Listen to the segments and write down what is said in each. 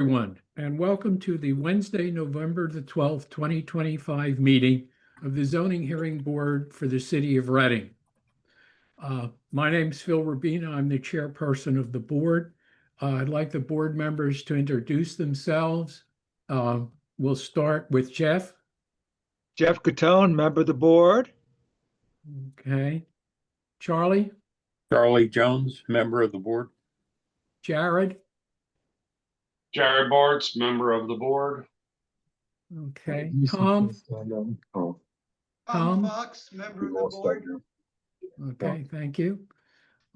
Everyone, and welcome to the Wednesday, November the 12th, 2025 meeting of the Zoning Hearing Board for the City of Reading. My name is Phil Rubina. I'm the chairperson of the board. I'd like the board members to introduce themselves. We'll start with Jeff. Jeff Catone, member of the board. Okay. Charlie. Charlie Jones, member of the board. Jared. Jared Bartz, member of the board. Okay. Tom. Tom Fox, member of the board. Okay, thank you.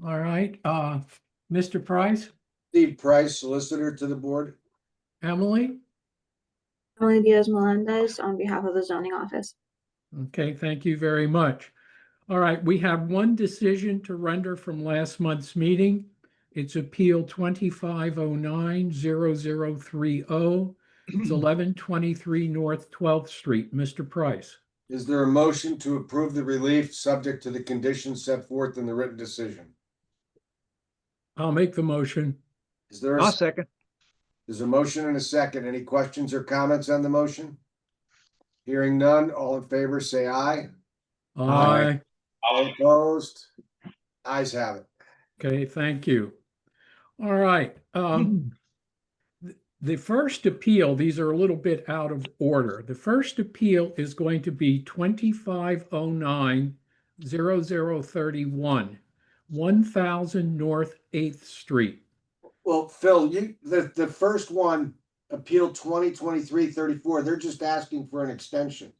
All right. Mr. Price. Steve Price, solicitor to the board. Emily. Emily Diaz-Melendez on behalf of the zoning office. Okay, thank you very much. All right, we have one decision to render from last month's meeting. It's Appeal 2509-0030. It's 1123 North 12th Street. Mr. Price. Is there a motion to approve the relief subject to the conditions set forth in the written decision? I'll make the motion. Is there I'll second. There's a motion and a second. Any questions or comments on the motion? Hearing none, all in favor say aye. Aye. All opposed? Ayes have it. Okay, thank you. All right. The first appeal, these are a little bit out of order. The first appeal is going to be 2509-0031, 1000 North 8th Street. Well, Phil, the first one, Appeal 2023-34, they're just asking for an extension.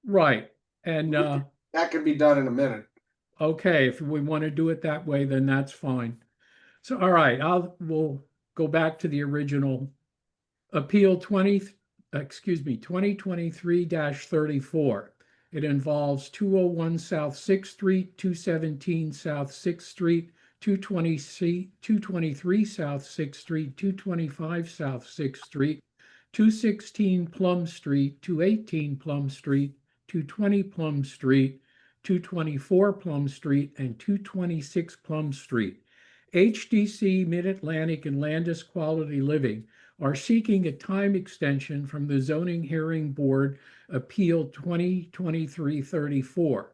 Right. And that can be done in a minute. okay, if we want to do it that way, then that's fine. So, all right, we'll go back to the original Appeal 2023-34. It involves 201 South 6th Street, 217 South 6th Street, 223 South 6th Street, 225 South 6th Street, 216 Plum Street, 218 Plum Street, 220 Plum Street, 224 Plum Street, and 226 Plum Street. HDC, Mid-Atlantic, and Landis Quality Living are seeking a time extension from the Zoning Hearing Board Appeal 2023-34.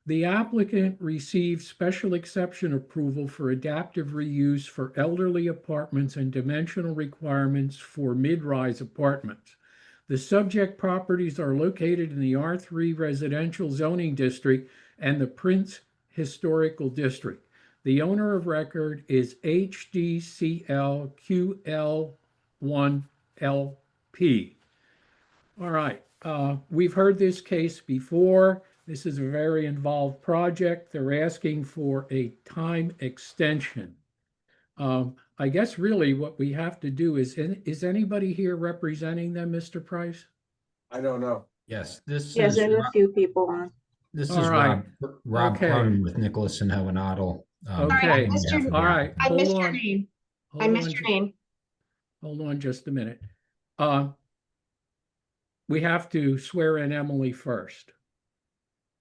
The applicant received special exception approval for adaptive reuse for elderly apartments and dimensional requirements for mid-rise apartments. The subject properties are located in the R3 Residential Zoning District and the Prince Historical District. The owner of record is HDCLQL1LP. All right, we've heard this case before. This is a very involved project. They're asking for a time extension. I guess really what we have to do is anybody here representing them, Mr. Price? I don't know. Yes, Yes, there's a few people on. This is All right. Rob Okay. Cronin with Nicholas and Hohenadel. Okay. All right. I missed your name. I missed your name. Hold on just a minute. We have to swear in Emily first.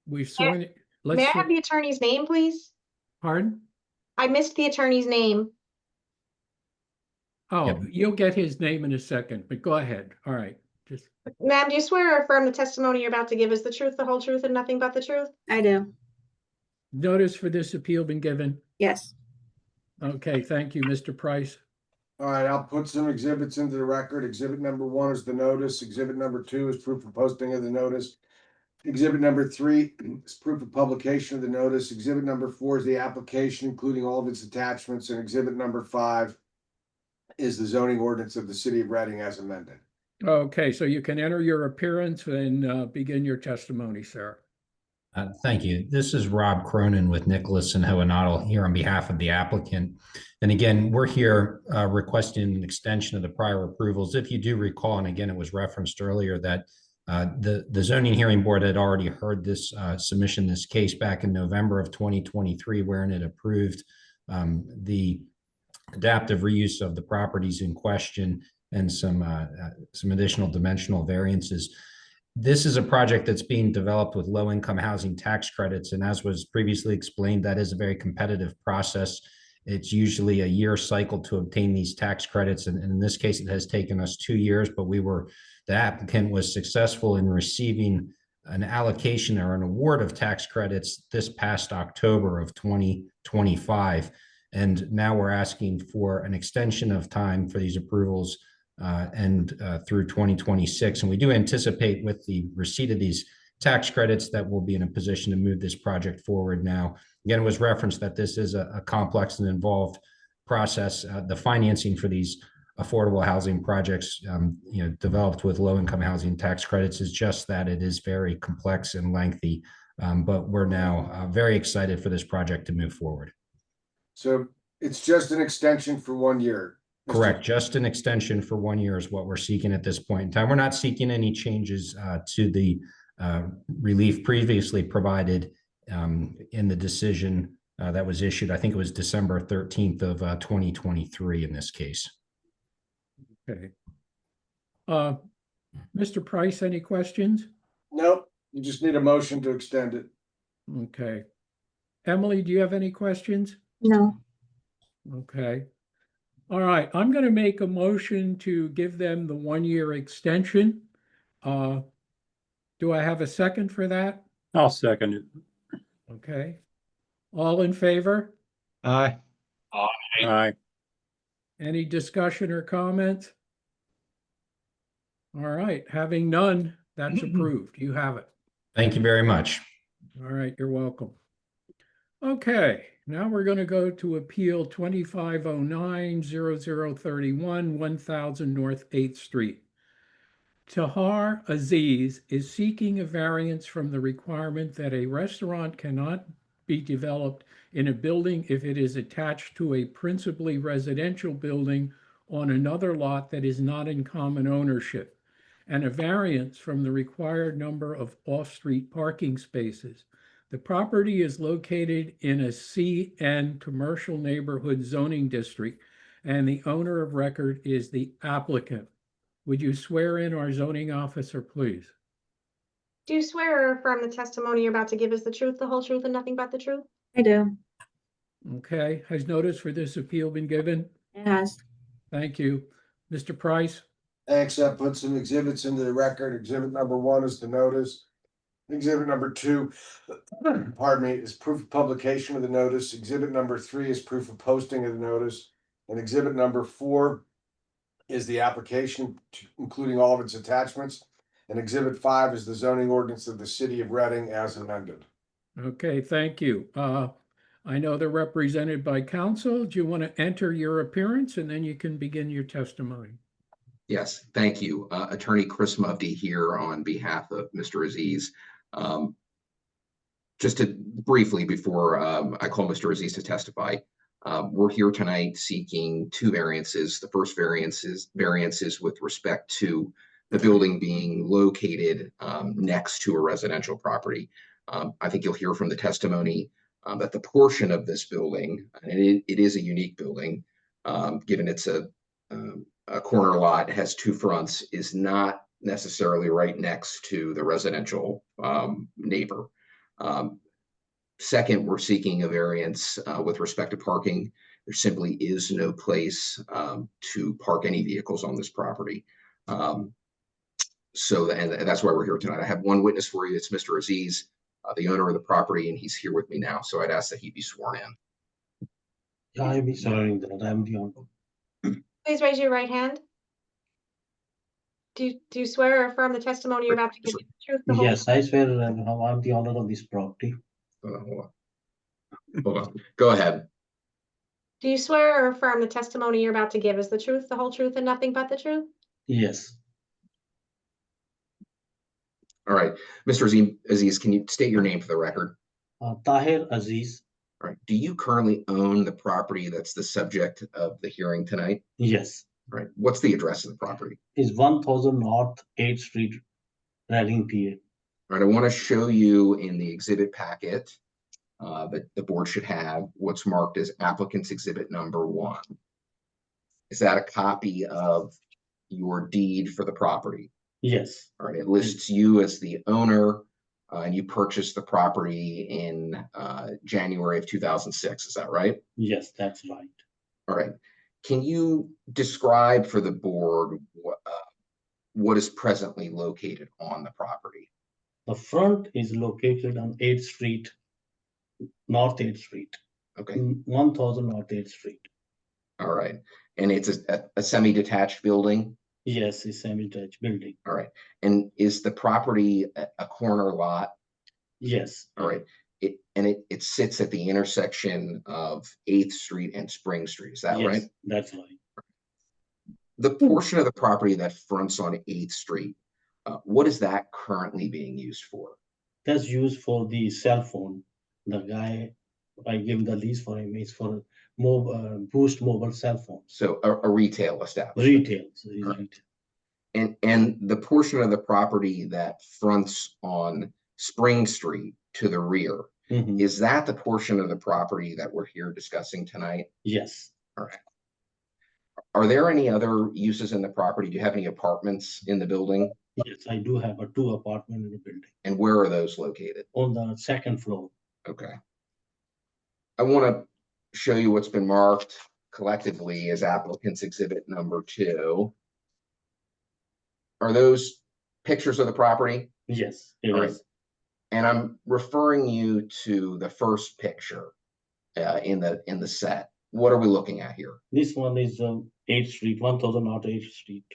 We've sworn. May I have the attorney's name, please? Pardon? I missed the attorney's name. Oh, Yep. you'll get his name in a second, but go ahead. All right. Just Ma'am, do you swear or affirm the testimony you're about to give is the truth, the whole truth, and nothing but the truth? I do. notice for this appeal been given? Yes. Okay, thank you, Mr. Price. All right, I'll put some exhibits into the record. Exhibit number 1 is the notice. Exhibit number 2 is proof of posting of the notice. Exhibit number 3 is proof of publication of the notice. Exhibit number 4 is the application, including all of its attachments. And exhibit number 5 is the zoning ordinance of the city of Reading as amended. Okay, so you can enter your appearance and begin your testimony, sir. Thank you. This is Rob Cronin with Nicholas and Hohenadel here on behalf of the applicant. And again, we're here requesting an extension of the prior approvals. If you do recall, and again, it was referenced earlier that the zoning hearing board had already heard this submission, this case back in November of 2023, wherein it approved the adaptive reuse of the properties in question and some additional dimensional variances. This is a project that's being developed with low-income housing tax credits, and as was previously explained, that is a very competitive process. It's usually a year cycle to obtain these tax credits. And in this case, it has taken us 2 years, but the applicant was successful in receiving an allocation or an award of tax credits this past October of 2025. And now we're asking for an extension of time for these approvals and through 2026. And we do anticipate with the receipt of these tax credits that we'll be in a position to move this project forward now. Again, it was referenced that this is a complex and involved process. The financing for these affordable housing projects, developed with low-income housing tax credits is just that. It is very complex and lengthy, but we're now very excited for this project to move forward. So it's just an extension for 1 year. Correct. Just an extension for 1 year is what we're seeking at this point in time. We're not seeking any changes to the relief previously provided in the decision that was issued. I think it was December 13th of 2023 in this case. Okay. Mr. Price, any questions? Nope, you just need a motion to extend it. Okay. Emily, do you have any questions? No. Okay. All right, I'm going to make a motion to give them the 1-year extension. Do I have a second for that? I'll second it. Okay. All in favor? Aye. Aye. Any discussion or comments? All right, having none, that's approved. You have it. Thank you very much. All right, you're welcome. Okay, now we're going to go to Appeal 2509-0031, 1000 North 8th Street. Tahar Aziz is seeking a variance from the requirement that a restaurant cannot be developed in a building if it is attached to a principally residential building on another lot that is not in common ownership, and a variance from the required number of off-street parking spaces. The property is located in a CN commercial neighborhood zoning district, and the owner of record is the applicant. Would you swear in our zoning officer, please? Do you swear or affirm the testimony you're about to give is the truth, the whole truth, and nothing but the truth? I do. Okay, has notice for this appeal been given? It has. Thank you. Mr. Price? Thanks. That puts some exhibits into the record. Exhibit number 1 is the notice. Exhibit number 2, pardon me, is proof of publication of the notice. Exhibit number 3 is proof of posting of the notice. And exhibit number 4 is the application, including all of its attachments. And exhibit 5 is the zoning ordinance of the city of Reading as amended. Okay, thank you. I know they're represented by counsel. Do you want to enter your appearance and then you can begin your testimony? Yes, thank you. Attorney Chris Mufti here on behalf of Mr. Aziz. Just to briefly, before I call Mr. Aziz to testify, we're here tonight seeking 2 variances. The first variance is with respect to the building being located next to a residential property. I think you'll hear from the testimony that the portion of this building, and it is a unique building, given it's a corner lot, has 2 fronts, is not necessarily right next to the residential neighbor. Second, we're seeking a variance with respect to parking. There simply is no place to park any vehicles on this property. And that's why we're here tonight. I have one witness for you. It's Mr. Aziz, the owner of the property, and he's here with me now. So I'd ask that he be sworn in. I be swearing that I am the owner. Please raise your right hand. Do you swear or affirm the testimony you're about to give is the truth, the whole Yes, I swear I'm the owner of this property. Hold on. Go ahead. Do you swear or affirm the testimony you're about to give is the truth, the whole truth, and nothing but the truth? Yes. All right. Mr. Aziz, can you state your name for the record? Tahir Aziz. All right. Do you currently own the property that's the subject of the hearing tonight? Yes. All right. What's the address of the property? Is 1000 North 8th Street, Reading, PA. All right. I want to show you in the exhibit packet that the board should have what's marked as applicant's exhibit number 1. Is that a copy of your deed for the property? Yes. All right. It lists you as the owner. and you purchased the property in January of 2006. Is that right? Yes, that's right. All right. Can you describe for the board what is presently located on the property? The front is located on 8th Street, North 8th Street, Okay. 1000 North 8th Street. All right. And it's a semi-detached building? Yes, it's semi-detached building. All right. And is the property a corner lot? Yes. All right. It sits at the intersection of 8th Street and Spring Street. Is that Yes, right? that's right. The portion of the property that fronts on 8th Street, what is that currently being used for? That's used for the cell phone. The guy, I give the lease for him, is for Boost mobile cell phones. So a retail establishment. Retail. So it's Right. retail. And the portion of the property that fronts on Spring Street to the rear, Mhm. is that the portion of the property that we're here discussing tonight? Yes. All right. Are there any other uses in the property? Do you have any apartments in the building? Yes, I do have a 2 apartment in the building And where are those located? on the 2nd floor. Okay. I want to show you what's been marked collectively as applicant's exhibit number 2. Are those pictures of the property? Yes, it All right. is. And I'm referring you to the first picture in the set. What are we looking at here? This one is 8th Street, 1000 North 8th Street.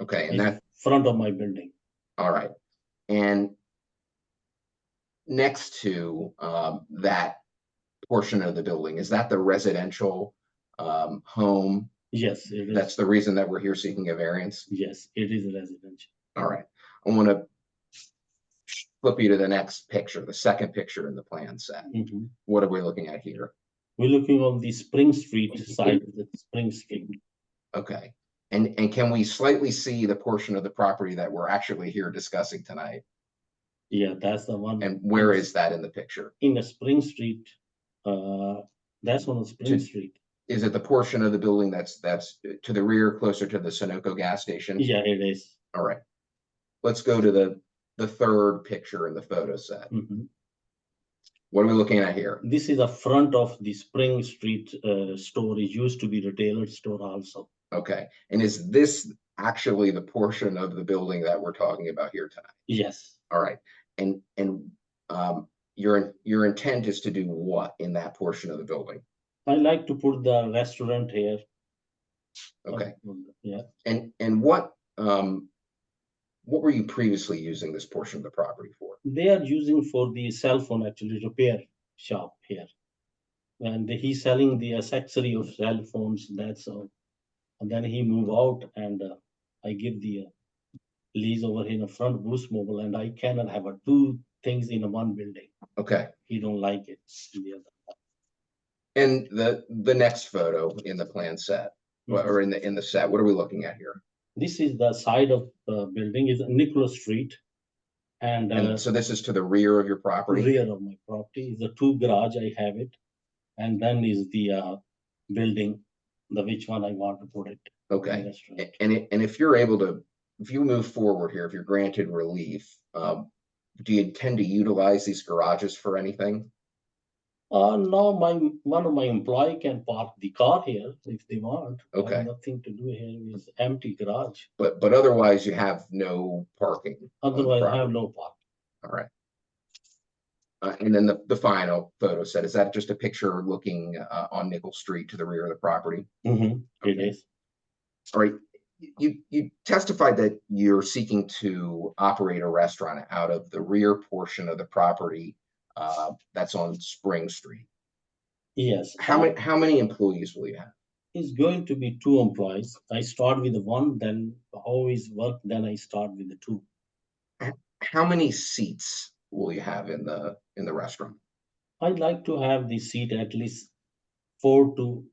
Okay, and It's that, front of my building. all right. And next to that portion of the building, is that the residential home? Yes, it is. That's the reason that we're here seeking a variance? Yes, it is residential. All right. I want to flip you to the next picture, the second picture in the plan set. Mhm. What are we looking at here? We're looking on the Spring Street side of the Spring Street. Okay. And can we slightly see the portion of the property that we're actually here discussing tonight? Yeah, that's the one. And where is that in the picture? In the Spring Street, that's on the Spring Street. Is it the portion of the building that's to the rear, closer to the Sunoco gas station? Yeah, it is. All right. Let's go to the third picture in the photo set. Mhm. What are we looking at here? This is the front of the Spring Street store. It used to be retailer store also. Okay. And is this actually the portion of the building that we're talking about here tonight? Yes. All right. And your intent is to do what in that portion of the building? I like to put the restaurant here. Okay. Yeah. And what were you previously using this portion of the property for? They are using for the cell phone actually repair shop here. And he's selling the accessory of cell phones, that's all. And then he move out and I give the lease over here in the front Boost Mobile, and I cannot have 2 things in one building. Okay. He don't like it in the other. And the next photo in the plan set, or in the set, what are we looking at here? This is the side of the building, is Nicholas Street. And So this is to the rear of your property? rear of my property is the 2 garage, I have it. And then is the building, the which one I want to put it. Okay. Restaurant. And if you're able to, if you move forward here, if you're granted relief, do you intend to utilize these garages for anything? No, one of my employee can park the car here if they want. I have Okay. nothing to do here with empty garage. But otherwise you have no parking on the Otherwise, I have property. no park. All right. And then the final photo set, is that just a picture looking on Nickel Street to the rear of the property? It Okay. is. All right. You testified that you're seeking to operate a restaurant out of the rear portion of the property that's on Spring Street. Yes. How many employees will you have? It's going to be 2 employees. I start with 1, then always work, then I start with the 2. How many seats will you have in the restaurant? I'd like to have the seat at least 4 to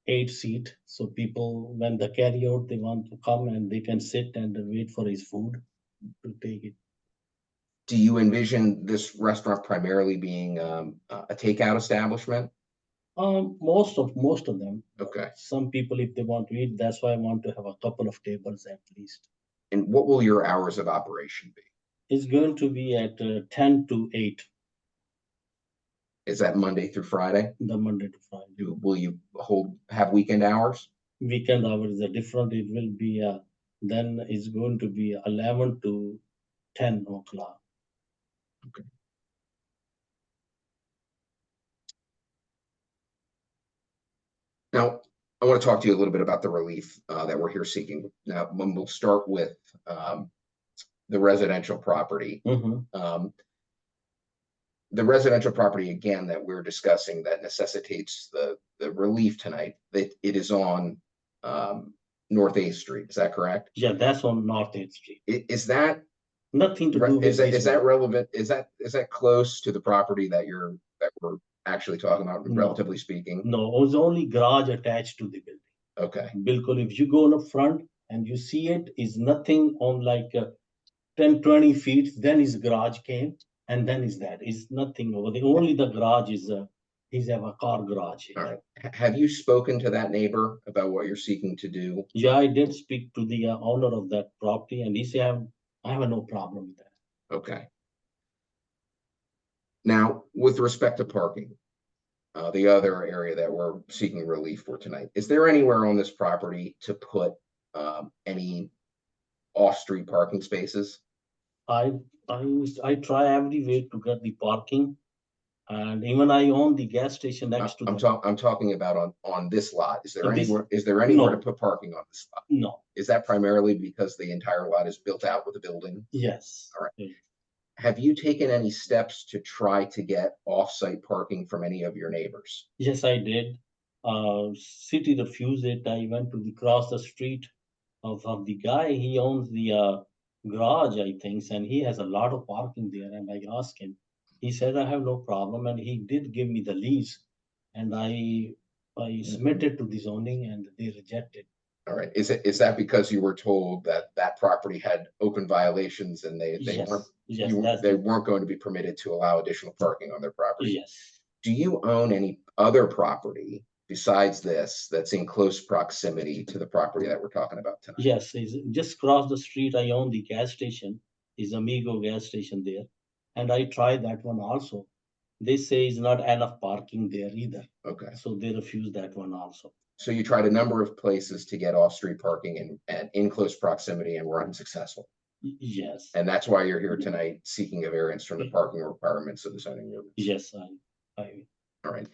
8 seat. So people, when they carry out, they want to come and they can sit and wait for his food to take it. Do you envision this restaurant primarily being a takeout establishment? Most of them. Okay. Some people, if they want to eat, that's why I want to have a couple of tables at least. And what will your hours of operation be? It's going to be at 10 to 8, Is that Monday through Friday? the Monday to Friday. Will you have weekend hours? Weekend hours are different. It will be, then it's going to be 11 to 10 o'clock. Now, I want to talk to you a little bit about the relief that we're here seeking. Now, we'll start with the residential property. The residential property, again, that we're discussing that necessitates the relief tonight, that it is on North 8th Street. Is that correct? Yeah, that's on North 8th Street. Is that Nothing to do with is this that one. relevant? Is that close to the property that we're actually talking about, No. relatively speaking? No, it was only garage attached to the building. Okay. Bilkul, if you go in the front and you see it, is nothing on like 10, 20 feet, then his garage came, and then is that. Is nothing over there. Only the garage is he's have a car garage here. All right. Have you spoken to that neighbor about what you're seeking to do? Yeah, I did speak to the owner of that property, and he said, I have no problem with that. Okay. Now, with respect to parking, the other area that we're seeking relief for tonight, is there anywhere on this property to put any off-street parking spaces? I try every way to get the parking, and even I own the gas station next to I'm talking about on this lot. Is there On this- anywhere No. to put parking on this lot? No, Is that primarily because the entire lot is built out with a building? yes. All right. Have you taken any steps to try to get off-site parking from any of your neighbors? Yes, I did. City refused it. I went to cross the street of the guy. He owns the garage, I think, and he has a lot of parking there. And I asked him. He said, I have no problem. And he did give me the lease. And I submitted to the zoning and they rejected. All right. Is that because you were told that property had open violations and they Yes, weren't going to be permitted to allow additional parking on their property? Yes. Do you own any other property besides this that's in close proximity to the property that we're talking about tonight? Yes, it's just across the street. I own the gas station. Is Amigo gas station there. And I tried that one also. They say it's not enough parking there either. Okay. So they refuse that one also. So you tried a number of places to get off-street parking and in close proximity and were unsuccessful. Yes. And that's why you're here tonight seeking a variance from the parking requirements of the zoning ordinance. Yes, I. All right.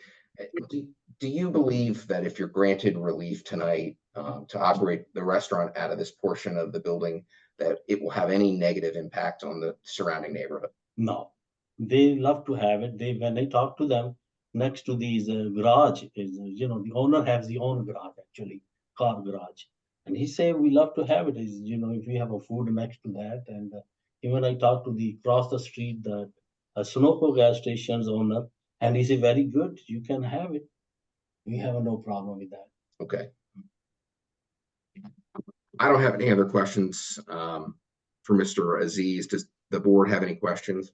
Do you believe that if you're granted relief tonight to operate the restaurant out of this portion of the building, that it will have any negative impact on the surrounding neighborhood? No, they love to have it. When I talk to them, next to these garage is, the owner has the own garage actually, car garage. And he say, we love to have it is, if we have a food next to that. And even I talked to the across the street, the Sunoco gas station's owner, and he said, very good, you can have it. We have no problem with that. Okay. I don't have any other questions for Mr. Aziz. Does the board have any questions?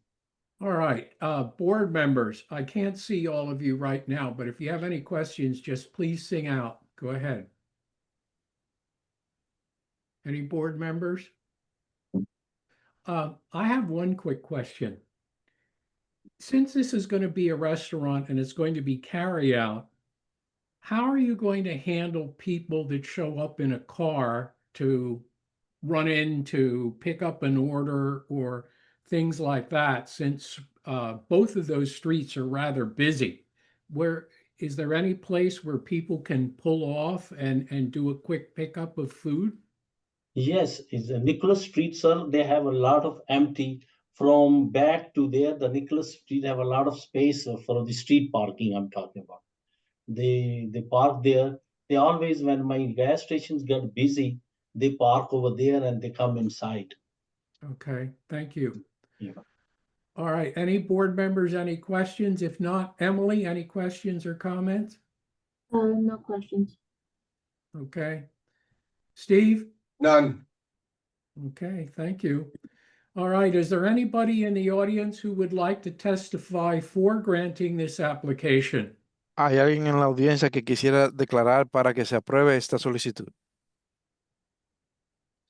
All right, board members, I can't see all of you right now, but if you have any questions, just please sing out. Go ahead. Any board members? I have one quick question. Since this is going to be a restaurant and it's going to be carry out, how are you going to handle people that show up in a car to run in to pick up an order or things like that, since both of those streets are rather busy? Is there any place where people can pull off and do a quick pickup of food? Yes, is Nicholas Street, sir. They have a lot of empty from back to there. The Nicholas Street have a lot of space for the street parking I'm talking about. They park there. They always, when my gas stations get busy, they park over there and they come inside. Okay, thank you. Yeah. All right, any board members, any questions? If not, Emily, any questions or comments? No questions. Okay. Steve? None. Okay, thank you. All right, is there anybody in the audience who would like to testify for granting this application? ¿Hay alguien en la audiencia que quisiera declarar para que se apruebe esta solicitud?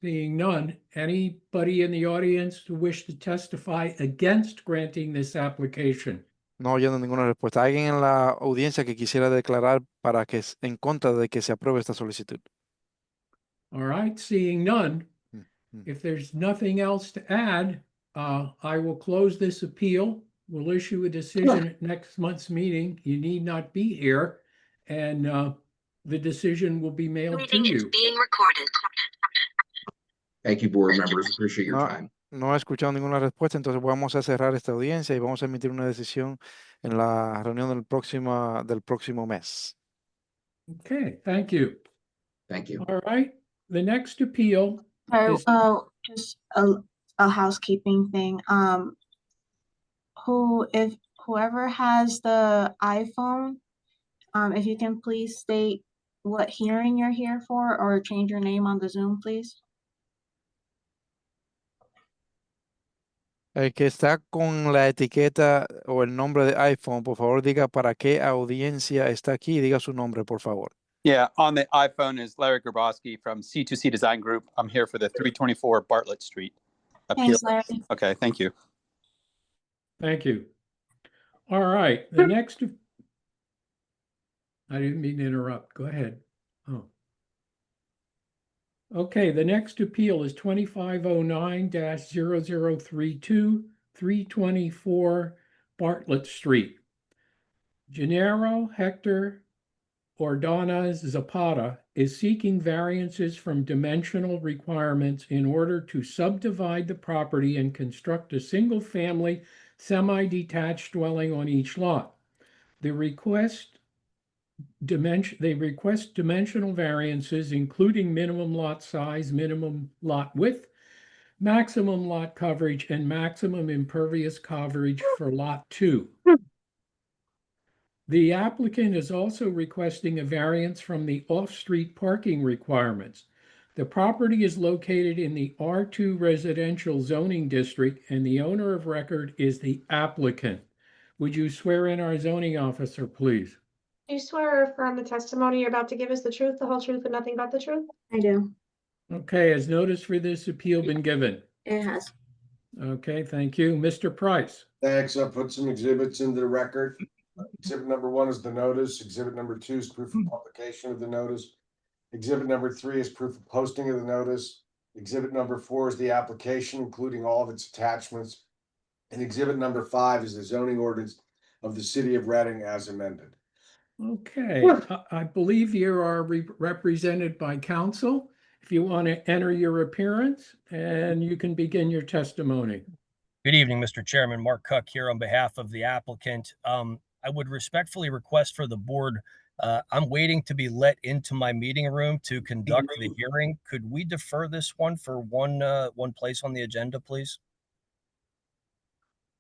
Seeing none, anybody in the audience who wish to testify against granting this application? No oyendo ninguna respuesta. ¿Alguien en la audiencia que quisiera declarar para que en contra de que se apruebe esta solicitud? All right, seeing none, Mm. if there's nothing else to add, I will close this appeal. We'll issue a decision at next month's meeting. You need not be here, and the decision will be mailed to you. Thank you, board members. Appreciate your No, time. no he escuchado ninguna respuesta, entonces vamos a cerrar esta audiencia y vamos a emitir una decisión en la reunión del próximo mes. Okay, thank you. Thank you. All right, the next appeal Sorry, is, just a housekeeping thing. Whoever has the iPhone, if you can please state what hearing you're here for or change your name on the Zoom, please. El que está con la etiqueta o el nombre de iPhone, por favor diga para qué audiencia está aquí y diga su nombre, por favor. Yeah, on the iPhone is Larry Grabowski from C2C Design Group. I'm here for the 324 Bartlett Street appeal. Thanks, Larry. Okay, thank you. thank you. All right, the next, I didn't mean to interrupt. Go ahead. Oh. Okay, the next appeal is 2509-0032, 324 Bartlett Street. Gennaro Hector Ordonez Zapata is seeking variances from dimensional requirements in order to subdivide the property and construct a single-family semi-detached dwelling on each lot. They request dimensional variances, including minimum lot size, minimum lot width, maximum lot coverage, and maximum impervious coverage for Lot 2. The applicant is also requesting a variance from the off-street parking requirements. The property is located in the R2 residential zoning district, and the owner of record is the applicant. Would you swear in our zoning officer, please? Do you swear or affirm the testimony you're about to give is the truth, the whole truth, and nothing but the truth? I do. Okay, has notice for this appeal been given? It has. Okay, thank you. Mr. Price. Thanks. I'll put some exhibits into the record. Exhibit number 1 is the notice. Exhibit number 2 is proof of publication of the notice. Exhibit number 3 is proof of posting of the notice. Exhibit number 4 is the application, including all of its attachments. And exhibit number 5 is the zoning ordinance of the city of Reading as amended. Okay, I believe you are represented by counsel. If you want to enter your appearance, and you can begin your testimony. Good evening, Mr. Chairman. Mark Cuck here on behalf of the applicant. I would respectfully request for the board, I'm waiting to be let into my meeting room to conduct the hearing. Could we defer this one for one place on the agenda, please?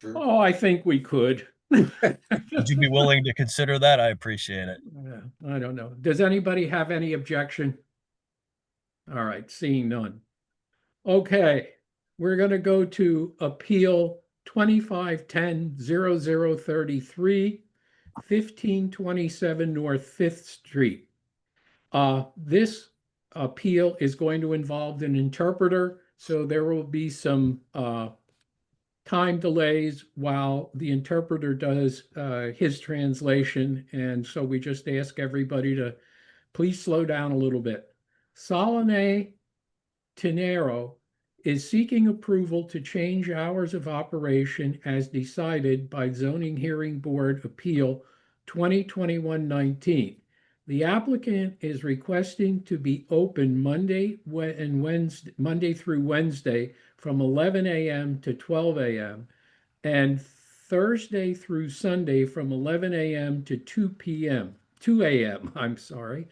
Oh, I think we could. Would you be willing to consider that? I appreciate it. I don't know. Does anybody have any objection? All right, seeing none. Okay, we're going to go to appeal 2510-0033, 1527 North 5th Street. This appeal is going to involve an interpreter, so there will be some time delays while the interpreter does his translation. And so we just ask everybody to please slow down a little bit. Salome Tenero is seeking approval to change hours of operation as decided by Zoning Hearing Board Appeal 2021-19. The applicant is requesting to be open Monday through Wednesday from 11 a.m. to 12 a.m. and Thursday through Sunday from 11 a.m. to 2 a.m. I'm sorry.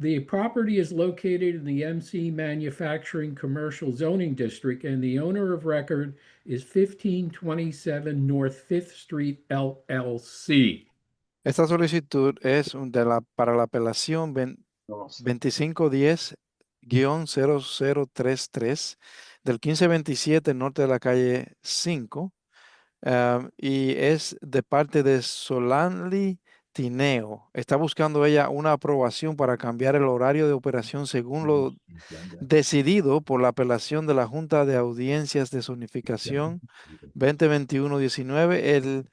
The property is located in the MC Manufacturing Commercial Zoning District, and the owner of record is 1527 North 5th Street, LLC. Esta solicitud es para la apelación 2510-0033 del 1527 norte de la calle 5 y es de parte de Solanli Tineo. Está buscando ella una aprobación para cambiar el horario de operación según lo decidido por la apelación de la Junta de Audiencias de Zonificación 2021-19.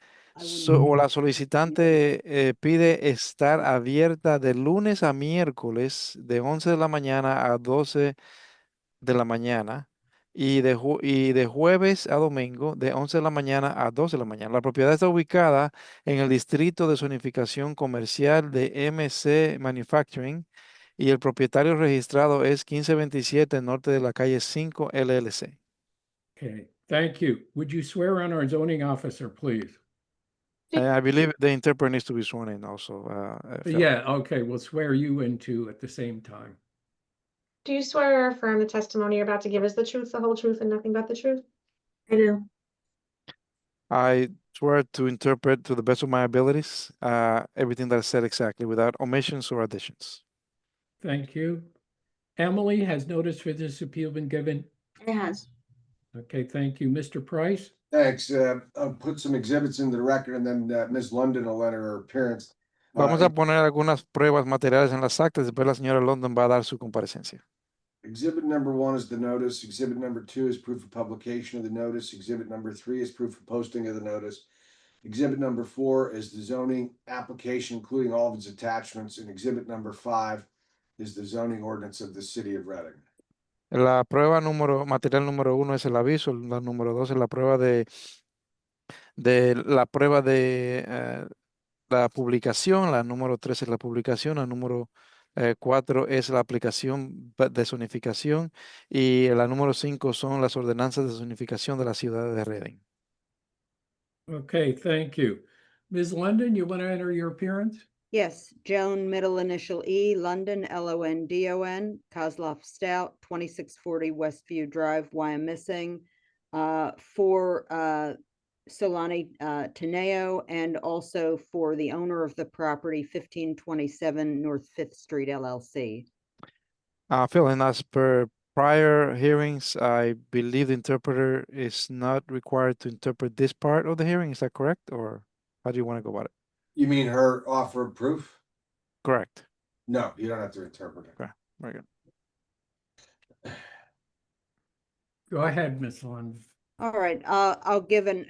O la solicitante pide estar abierta de lunes a miércoles de 11 de la mañana a 12 de la mañana y de jueves a domingo de 11 de la mañana a 12 de la mañana. La propiedad está ubicada en el distrito de zonificación comercial de MC Manufacturing y el propietario registrado es 1527 norte de la calle 5 LLC. Okay, thank you. Would you swear on our zoning officer, please? I believe the interpreter needs to be sworn in also. Phil. Yeah, okay, we'll swear you in too at the same time. Do you swear or affirm the testimony you're about to give is the truth, the whole truth, and nothing but the truth? I do. I swear to interpret to the best of my abilities everything that is said exactly without omissions or additions. Thank you. Emily, has notice for this appeal been given? It has. Okay, thank you. Mr. Price? Thanks. I'll put some exhibits into the record and then Ms. London will enter her appearance. Vamos a poner algunas pruebas materiales en las actas, después la señora London va a dar su comparecencia. Exhibit number 1 is the notice. Exhibit number 2 is proof of publication of the notice. Exhibit number 3 is proof of posting of the notice. Exhibit number 4 is the zoning application, including all of its attachments. And exhibit number 5 is the zoning ordinance of the city of Reading. La prueba material número 1 es el aviso, la número 2 es la prueba de la publicación, la número 3 es la publicación, la número 4 es la aplicación de zonificación y la número 5 son las ordenanzas de zonificación de la ciudad de Reading. Okay, thank you. Ms. London, you want to enter your appearance? Yes, Joan, middle initial E, London, London, Kozloff Stout, 2640 Westview Drive, Wyomissing, for Solani Teneo, and also for the owner of the property, 1527 North 5th Street, LLC. Phil, and as per prior hearings, I believe the interpreter is not required to interpret this part of the hearing. Is that correct? Or how do you want to go about it? You mean her offer of proof? Correct. No, you don't have to interpret it. Okay, very good. Go ahead, Ms. London. All right, I'll give an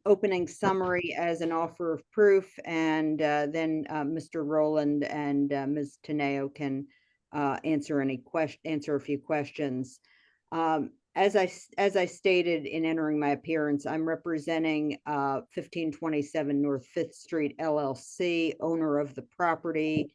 opening summary as an offer of proof, and then Mr. Rowland and Ms. Teneo can answer a few questions. As I stated in entering my appearance, I'm representing 1527 North 5th Street LLC, owner of the property,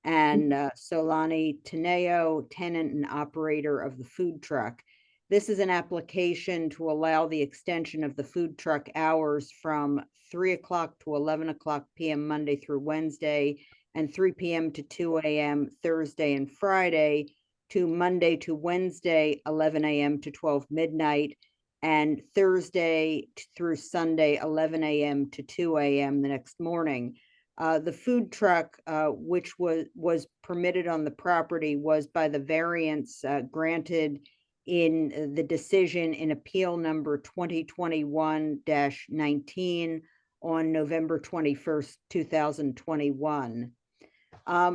and Solani Teneo, tenant and operator of the food truck. This is an application to allow the extension of the food truck hours from 3 o'clock to 11 o'clock p.m. Monday through Wednesday, and 3 p.m. to 2 a.m. Thursday and Friday, to Monday to Wednesday, 11 a.m. to 12 midnight, and Thursday through Sunday, 11 a.m. to 2 a.m. the next morning. The food truck, which was permitted on the property, was by the variance granted in the decision in appeal number 2021-19 on November 21st, 2021.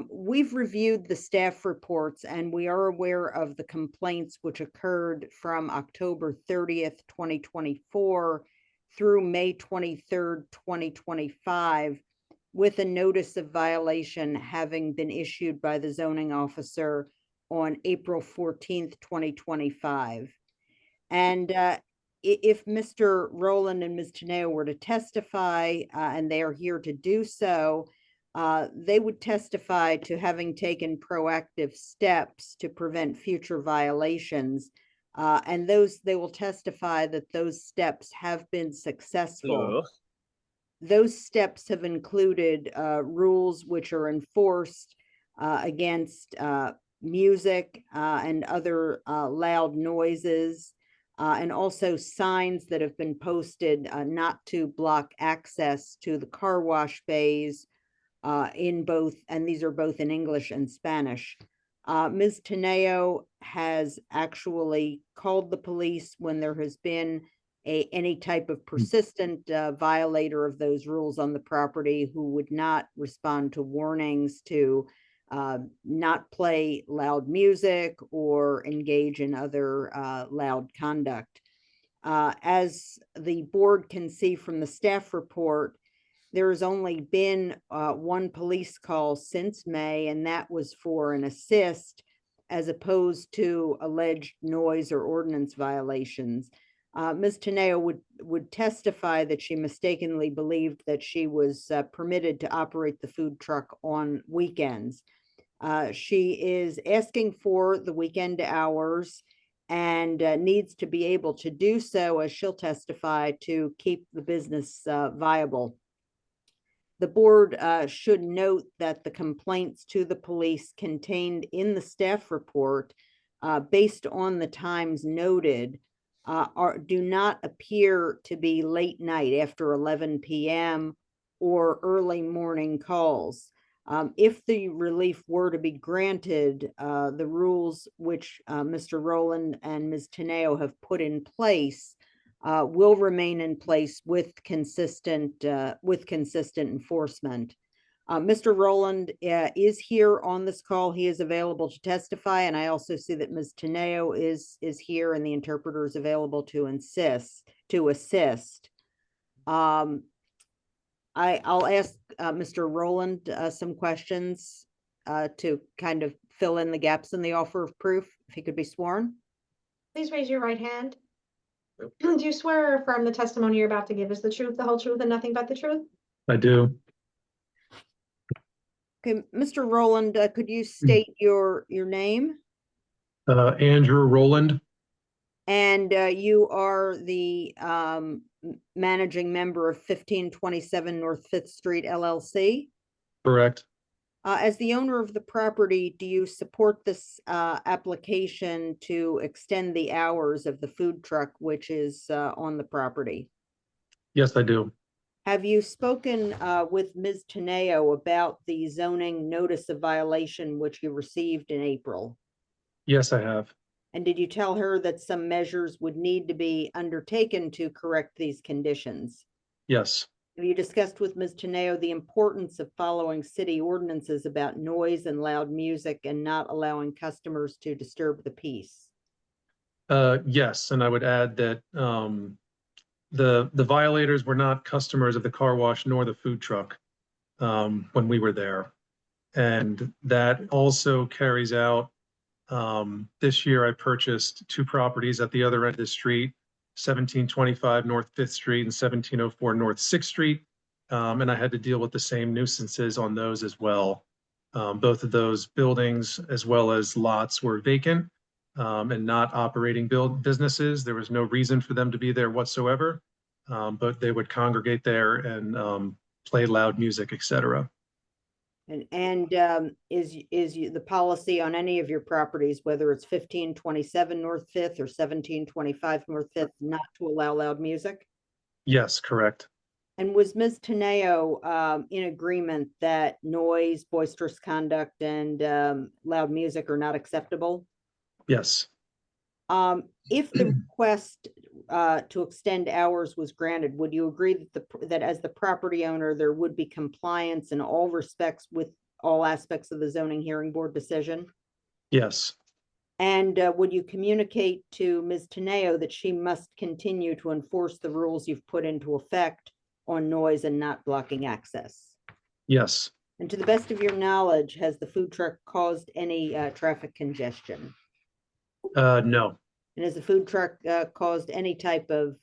We've reviewed the staff reports, and we are aware of the complaints which occurred from October 30th, 2024 through May 23rd, 2025, with a notice of violation having been issued by the zoning officer on April 14th, 2025. And if Mr. Rowland and Ms. Teneo were to testify, and they are here to do so, they would testify to having taken proactive steps to prevent future violations. And they will testify that those steps have been successful. Hello. Those steps have included rules which are enforced against music and other loud noises, and also signs that have been posted not to block access to the car wash bays in both, and these are both in English and Spanish. Ms. Teneo has actually called the police when there has been any type of persistent violator of those rules on the property who would not respond to warnings to not play loud music or engage in other loud conduct. As the board can see from the staff report, there has only been one police call since May, and that was for an assist as opposed to alleged noise or ordinance violations. Ms. Teneo would testify that she mistakenly believed that she was permitted to operate the food truck on weekends. She is asking for the weekend hours and needs to be able to do so, as she'll testify, to keep the business viable. The board should note that the complaints to the police contained in the staff report, based on the times noted, do not appear to be late night after 11 p.m. or early morning calls. If the relief were to be granted, the rules which Mr. Rowland and Ms. Teneo have put in place will remain in place with consistent enforcement. Mr. Rowland is here on this call. He is available to testify, and I also see that Ms. Teneo is here, and the interpreter is available to assist. I'll ask Mr. Rowland some questions to kind of fill in the gaps in the offer of proof, if he could be sworn. Please raise your right hand. Do you swear or affirm the testimony you're about to give is the truth, the whole truth, and nothing but the truth? I do. Okay, Mr. Rowland, could you state your name? Andrew Rowland. And you are the managing member of 1527 North 5th Street, LLC? Correct. As the owner of the property, do you support this application to extend the hours of the food truck, which is on the property? Yes, I do. Have you spoken with Ms. Teneo about the zoning notice of violation which you received in April? Yes, I have. And did you tell her that some measures would need to be undertaken to correct these conditions? Yes. Have you discussed with Ms. Teneo the importance of following city ordinances about noise and loud music and not allowing customers to disturb the peace? Yes, and I would add that the violators were not customers of the car wash nor the food truck when we were there. And that also carries out, this year I purchased two properties at the other end of the street, 1725 North 5th Street and 1704 North 6th Street. And I had to deal with the same nuisances on those as well. Both of those buildings as well as lots were vacant and not operating businesses. There was no reason for them to be there whatsoever, but they would congregate there and play loud music, etc. And is the policy on any of your properties, whether it's 1527 North 5th or 1725 North 5th, not to allow loud music? Yes, correct. And was Ms. Teneo in agreement that noise, boisterous conduct, and loud music are not acceptable? Yes. If the request to extend hours was granted, would you agree that as the property owner, there would be compliance in all respects with all aspects of the zoning hearing board decision? Yes. And would you communicate to Ms. Teneo that she must continue to enforce the rules you've put into effect on noise and not blocking access? Yes. And to the best of your knowledge, has the food truck caused any traffic congestion? No. And has the food truck caused any type of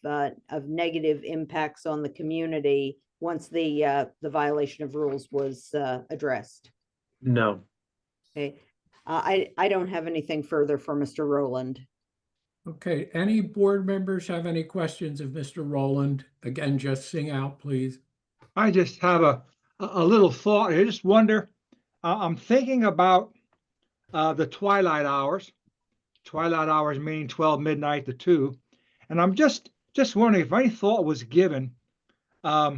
negative impacts on the community once the violation of rules was addressed? No. Okay, I don't have anything further for Mr. Rowland. Okay, any board members have any questions of Mr. Rowland? Again, just sing out, please. I just have a little thought. I just wonder, I'm thinking about the twilight hours. Twilight hours meaning 12 midnight to 2. And I'm just wondering if any thought was given. I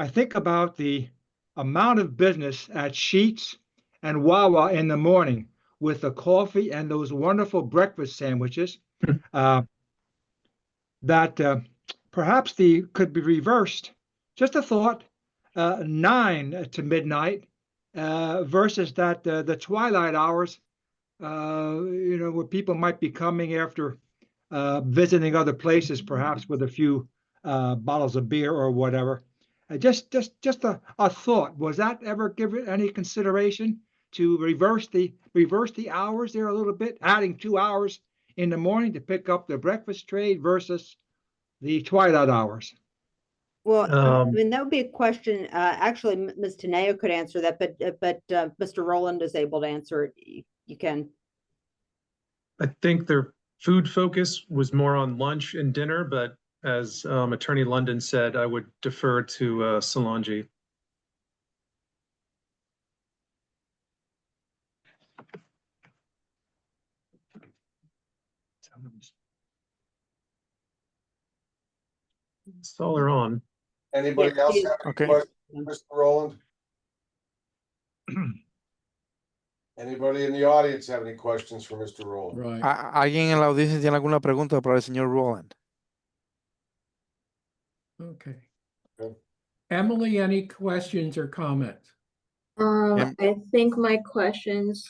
think about the amount of business at Sheetz and Wawa in the morning with the coffee and those wonderful breakfast sandwiches that perhaps could be reversed. Just a thought, 9 to midnight versus that the twilight hours, where people might be coming after visiting other places, perhaps with a few bottles of beer or whatever. Just a thought. Was that ever given any consideration to reverse the hours there a little bit, adding 2 hours in the morning to pick up the breakfast trade versus the twilight hours? Well, I Um, mean, that would be a question, actually, Ms. Teneo could answer that, but Mr. Rowland is able to answer it. You can. I think their food focus was more on lunch and dinner, but as Attorney London said, I would defer to Solange. It's all are on. Anybody Yeah, else please. have any Okay. questions, Mr. Rowland? Anybody in the audience have any questions for Mr. Rowland? Right. ¿Alguien en la audiencia tiene alguna pregunta para el señor Roland? Okay. Okay. Emily, any questions or comments? I think my questions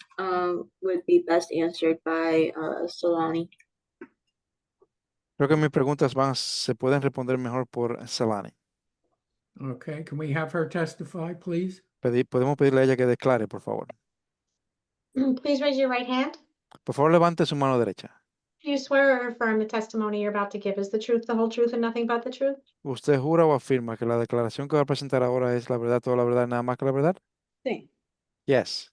would be best answered by Solani. Creo que mis preguntas se pueden responder mejor por Salani. Okay, can we have her testify, please? Podemos pedirle a ella que declare, por favor. Please raise your right hand. Por favor, levante su mano derecha. Do you swear or affirm the testimony you're about to give is the truth, the whole truth, and nothing but the truth? ¿Usted jura o afirma que la declaración que va a presentar ahora es la verdad, toda la verdad, nada más que la verdad? Sí. Yes.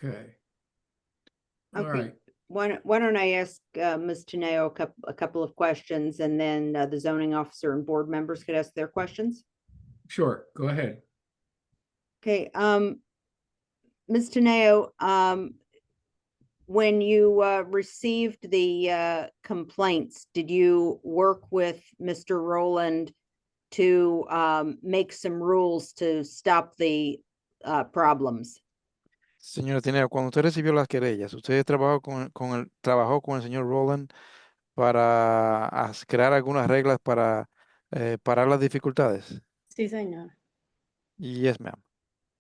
Okay. All Okay. right. Why don't I ask Ms. Teneo a couple of questions, and then the zoning officer and board members could ask their questions? Sure, go ahead. Okay, Ms. Teneo, when you received the complaints, did you work with Mr. Rowland to make some rules to stop the problems? Señora Tineo, cuando usted recibió las querellas, ¿usted trabajó trabajó con el señor Roland para crear algunas reglas para parar las dificultades? Sí, señor. Yes, ma'am.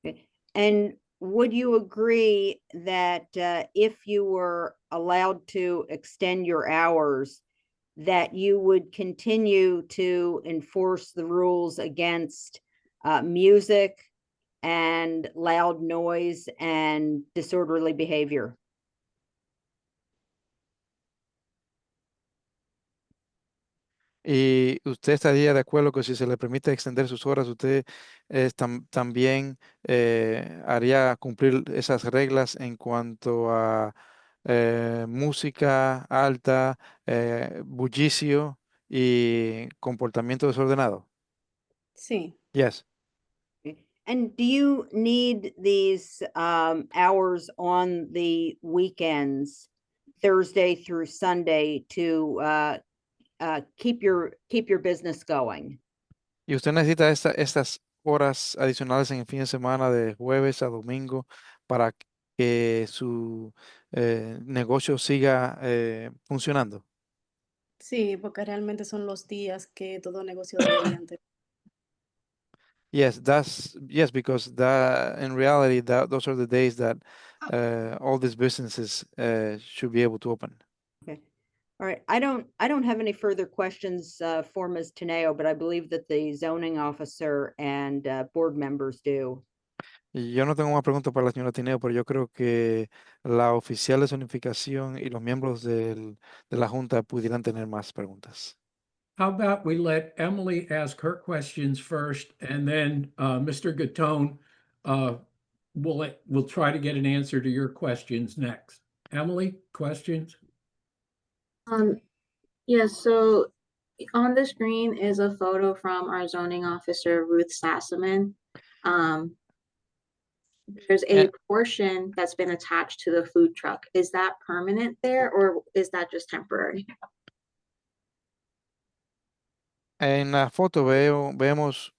Okay. And would you agree that if you were allowed to extend your hours, that you would continue to enforce the rules against music and loud noise and disorderly behavior? ¿Y usted estaría de acuerdo que si se le permite extender sus horas, usted también haría cumplir esas reglas en cuanto a música alta, bullicio y comportamiento desordenado? Sí. Yes. And do you need these hours on the weekends, Thursday through Sunday, to keep your business going? ¿Y usted necesita estas horas adicionales en el fin de semana de jueves a domingo para que su negocio siga funcionando? Sí, porque realmente son los días que todo negocio deberían tener. Yes, because in reality those are the days that all these businesses should be able to open. Okay. All right. I don't have any further questions for Ms. Teneo, but I believe that the zoning officer and board members do. Y yo no tengo más preguntas para la señora Tineo, pero yo creo que la oficial de zonificación y los miembros de la Junta pudieran tener más preguntas. How about we let Emily ask her questions first, and then Mr. Gattone we'll try to get an answer to your questions next. Emily, questions? Yes, so on the screen is a photo from our zoning officer, Ruth Sassaman. There's a portion that's been attached to the food truck. Is that permanent there, or is that just temporary? En la foto vemos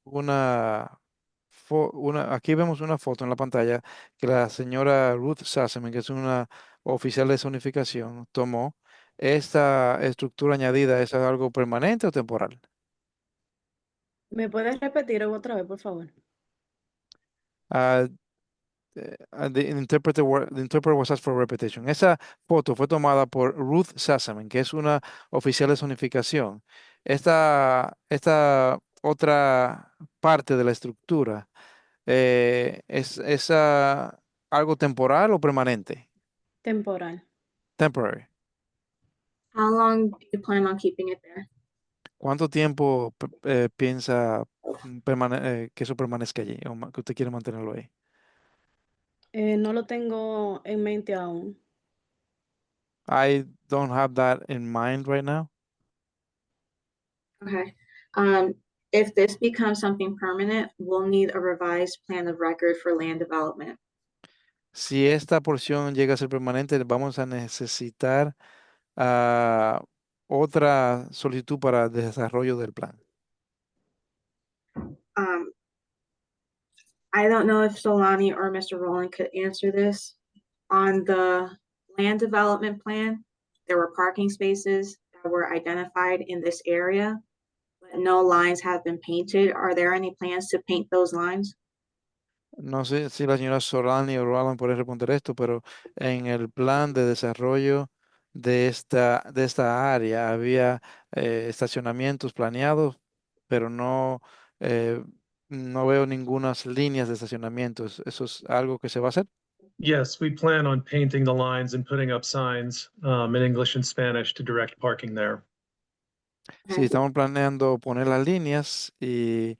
aquí vemos una foto en la pantalla que la señora Ruth Sassaman, que es una oficial de zonificación tomó, ¿esta estructura añadida es algo permanente o temporal? ¿Me puedes repetir otra vez, por favor? Ah, the interpreter was asked for repetition. Esa foto fue tomada por Ruth Sassaman, que es una oficial de zonificación. Esta otra parte de la estructura, ¿es algo temporal o permanente? Temporal. Temporary. How long do you plan on keeping it there? ¿Cuánto tiempo piensa que eso permanezca allí o que usted quiere mantenerlo ahí? No lo tengo en mente aún. I don't have that in mind right now. Okay. If this becomes something permanent, we'll need a revised plan of record for land development. Si esta porción llega a ser permanente, vamos a necesitar otra solicitud para desarrollo del plan. Um, I don't know if Solani or Mr. Rowland could answer this. On the land development plan, there were parking spaces that were identified in this area, but no lines have been painted. Are there any plans to paint those lines? No sé si la señora Solani o Roland puede responder esto, pero en el plan de desarrollo de esta área había estacionamientos planeados, pero eh, no veo ninguna líneas de estacionamientos. ¿Eso es algo que se va a hacer? Yes, we plan on painting the lines and putting up signs in English and Spanish to direct parking there. Sí, estamos planeando poner las líneas y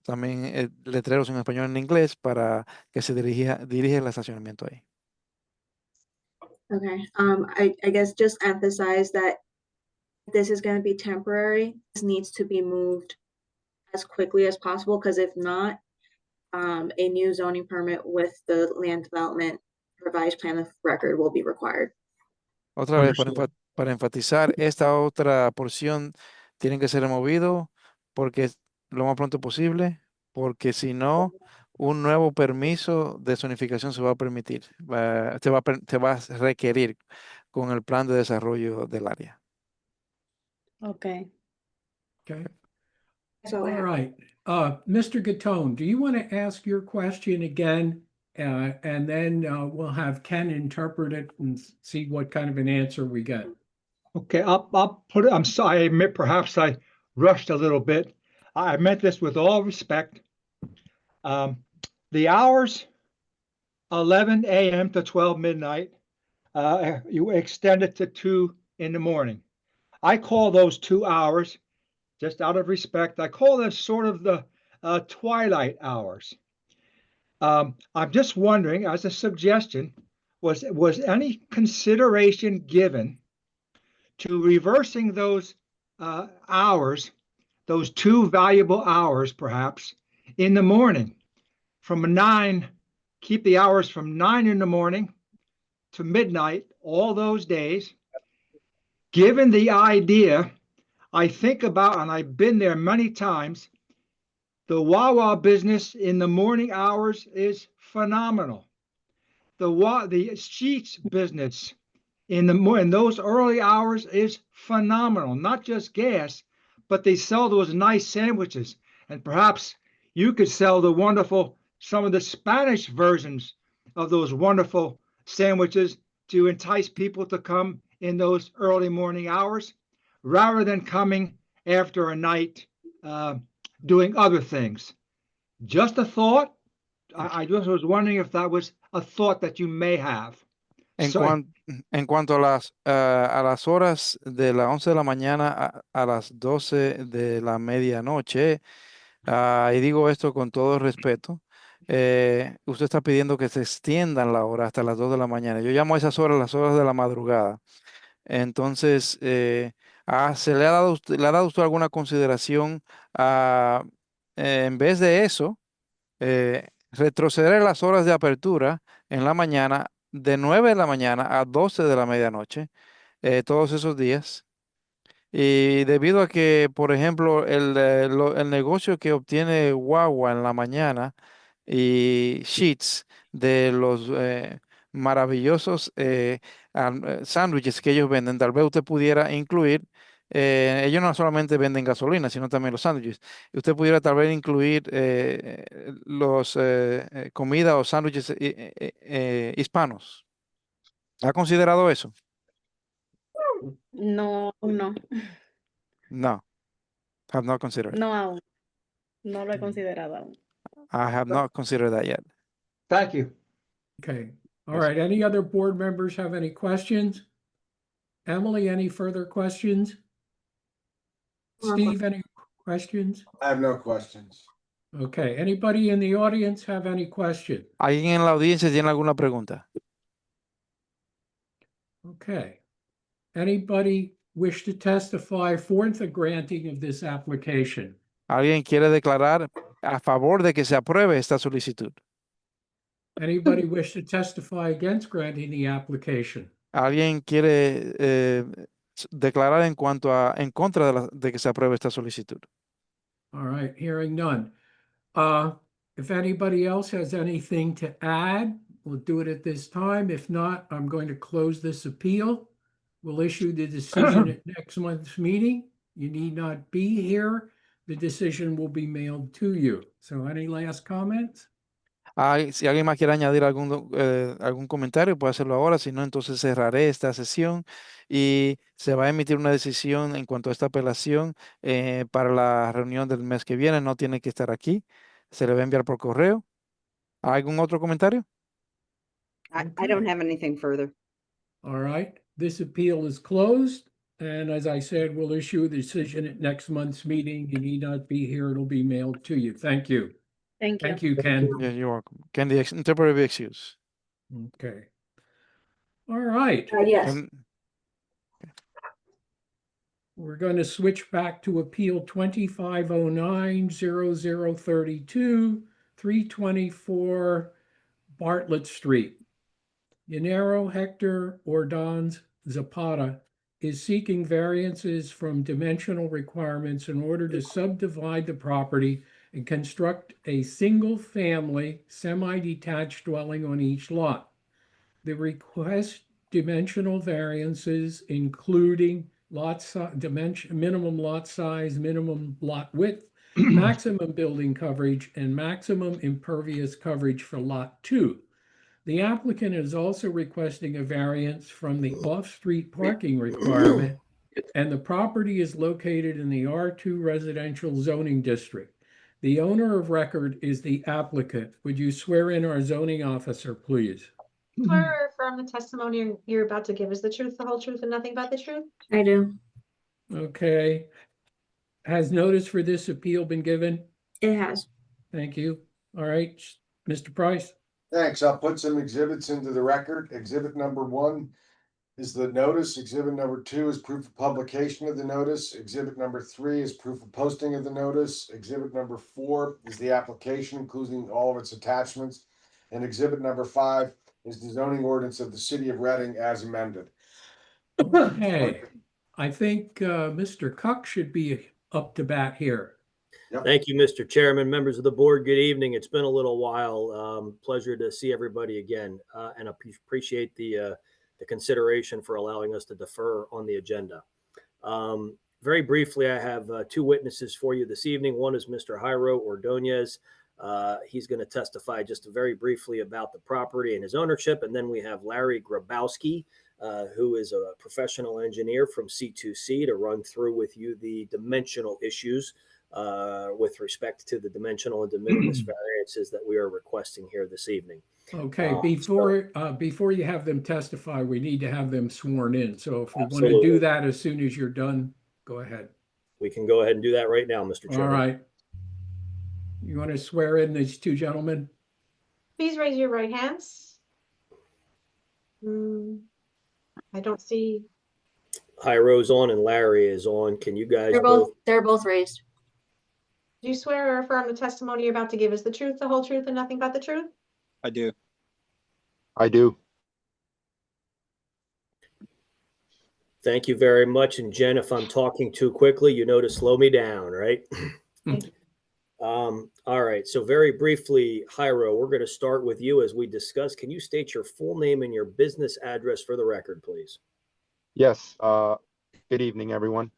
también letreros en español y en inglés para que se dirija el estacionamiento ahí. Okay, I guess just emphasize that this is gonna be temporary. This needs to be moved as quickly as possible, because if not, a new zoning permit with the land development revised plan of record will be required. Otra vez, Understood. para enfatizar, esta otra porción tiene que ser removido porque lo más pronto posible, porque si no, un nuevo permiso de zonificación se va a permitir, te va a requerir con el plan de desarrollo del área. Okay. Okay, That's all all I have. right. Mr. Gatone, do you want to ask your question again? And then we'll have Ken interpret it and see what kind of an answer we get. Okay, I'll put it, I'm sorry, I admit perhaps I rushed a little bit. I meant this with all respect. The hours, 11 a.m. to 12 midnight, you extend it to 2 in the morning. I call those 2 hours, just out of respect, I call them sort of the twilight hours. I'm just wondering, as a suggestion, was any consideration given to reversing those hours, those 2 valuable hours perhaps, in the morning from 9, keep the hours from 9 in the morning to midnight all those days. Given the idea, I think about, and I've been there many times, the Wawa business in the morning hours is phenomenal. The Sheets business in those early hours is phenomenal. Not just gas, but they sell those nice sandwiches. And perhaps you could sell some of the Spanish versions of those wonderful sandwiches to entice people to come in those early morning hours, rather than coming after a night doing other things. Just a thought. I just was wondering if that was a thought that you may have. En cuanto a las horas de las 11 de la mañana a las 12 de la medianoche, y digo esto con todo respeto, usted está pidiendo que se extiendan la hora hasta las 2 de la mañana. Yo llamo a esas horas las horas de la madrugada. Entonces, ¿le ha dado usted alguna consideración en vez de eso? Retroceder las horas de apertura en la mañana, de 9 de la mañana a 12 de la medianoche, todos esos días. Y debido a que, por ejemplo, el negocio que obtiene Wawa en la mañana y Sheets de los maravillosos sándwiches que ellos venden. Tal vez usted pudiera incluir, ellos no solamente venden gasolina, sino también los sándwiches. Usted pudiera tal vez incluir los comida o sándwiches hispanos. ¿Ha considerado eso? No, no, No, have not considered. no aún. No lo he considerado aún. I have not considered that yet. Thank you. Okay, all Yes. right. Any other board members have any questions? Emily, any further questions? Steve, any questions? I have no questions. Okay, anybody in the audience have any question? ¿Alguien en la audiencia tiene alguna pregunta? Okay. Anybody wish to testify for the granting of this application? ¿Alguien quiere declarar a favor de que se apruebe esta solicitud? Anybody wish to testify against granting the application? ¿Alguien quiere declarar en cuanto a en contra de que se apruebe esta solicitud? All right, hearing none. If anybody else has anything to add, we'll do it at this time. If not, I'm going to close this appeal. We'll issue the decision at next month's meeting. You need not be here. The decision will be mailed to you. So any last comments? Si alguien más quiere añadir algún comentario, puede hacerlo ahora. Si no, entonces cerraré esta sesión y se va a emitir una decisión en cuanto a esta apelación para la reunión del mes que viene. No tiene que estar aquí. Se le va a enviar por correo. ¿Algún otro comentario? I don't have anything further. All right, this appeal is closed. And as I said, we'll issue a decision at next month's meeting. You need not be here. It'll be mailed to you. Thank you. Thank you. Thank you, Ken. Yeah, you're welcome. Can the interpreter be excused? Okay. All right. Yes. We're going to switch back to Appeal 2509-0032, 324 Bartlett Street. Yanero Hector Ordonez Zapata is seeking variances from dimensional requirements in order to subdivide the property and construct a single-family semi-detached dwelling on each lot. The request dimensional variances including lot size, minimum lot size, minimum lot width, maximum building coverage, and maximum impervious coverage for Lot 2. The applicant is also requesting a variance from the off-street parking requirement, and the property is located in the R2 residential zoning district. The owner of record is the applicant. Would you swear in our zoning officer, please? Swear or affirm the testimony you're about to give is the truth, the whole truth, and nothing but the truth? I do. Okay. Has notice for this appeal been given? It has. Thank you. All right, Mr. Price. Thanks. I'll put some exhibits into the record. Exhibit number 1 is the notice. Exhibit number 2 is proof of publication of the notice. Exhibit number 3 is proof of posting of the notice. Exhibit number 4 is the application, including all of its attachments. And exhibit number 5 is the zoning ordinance of the city of Reading as amended. Okay, I think Mr. Cuck should be up to bat here. Yep. Thank you, Mr. Chairman, members of the board. Good evening. It's been a little while. Pleasure to see everybody again, and appreciate the consideration for allowing us to defer on the agenda. Very briefly, I have 2 witnesses for you this evening. One is Mr. Jairo Ordonez. He's going to testify just very briefly about the property and his ownership. And then we have Larry Grabowski, who is a professional engineer from C2C, to run through with you the dimensional issues with respect to the dimensional and de minimis variances that we are requesting here this evening. Okay, before you have them testify, we need to have them sworn in. So if we want to Absolutely. do that as soon as you're done, go ahead. We can go ahead and do that right now, Mr. Chairman. All right. You want to swear in these 2 gentlemen? Please raise your right hands. I don't see. Jairo's on and Larry is on. Can you guys both? They're both raised. Do you swear or affirm the testimony you're about to give is the truth, the whole truth, and nothing but the truth? I do. I do. Thank you very much. And Jen, if I'm talking too quickly, you know to slow me down, right? All right. So very briefly, Jairo, we're going to start with you as we discuss. Can you state your full name and your business address for the record, please? Yes. Good evening, everyone.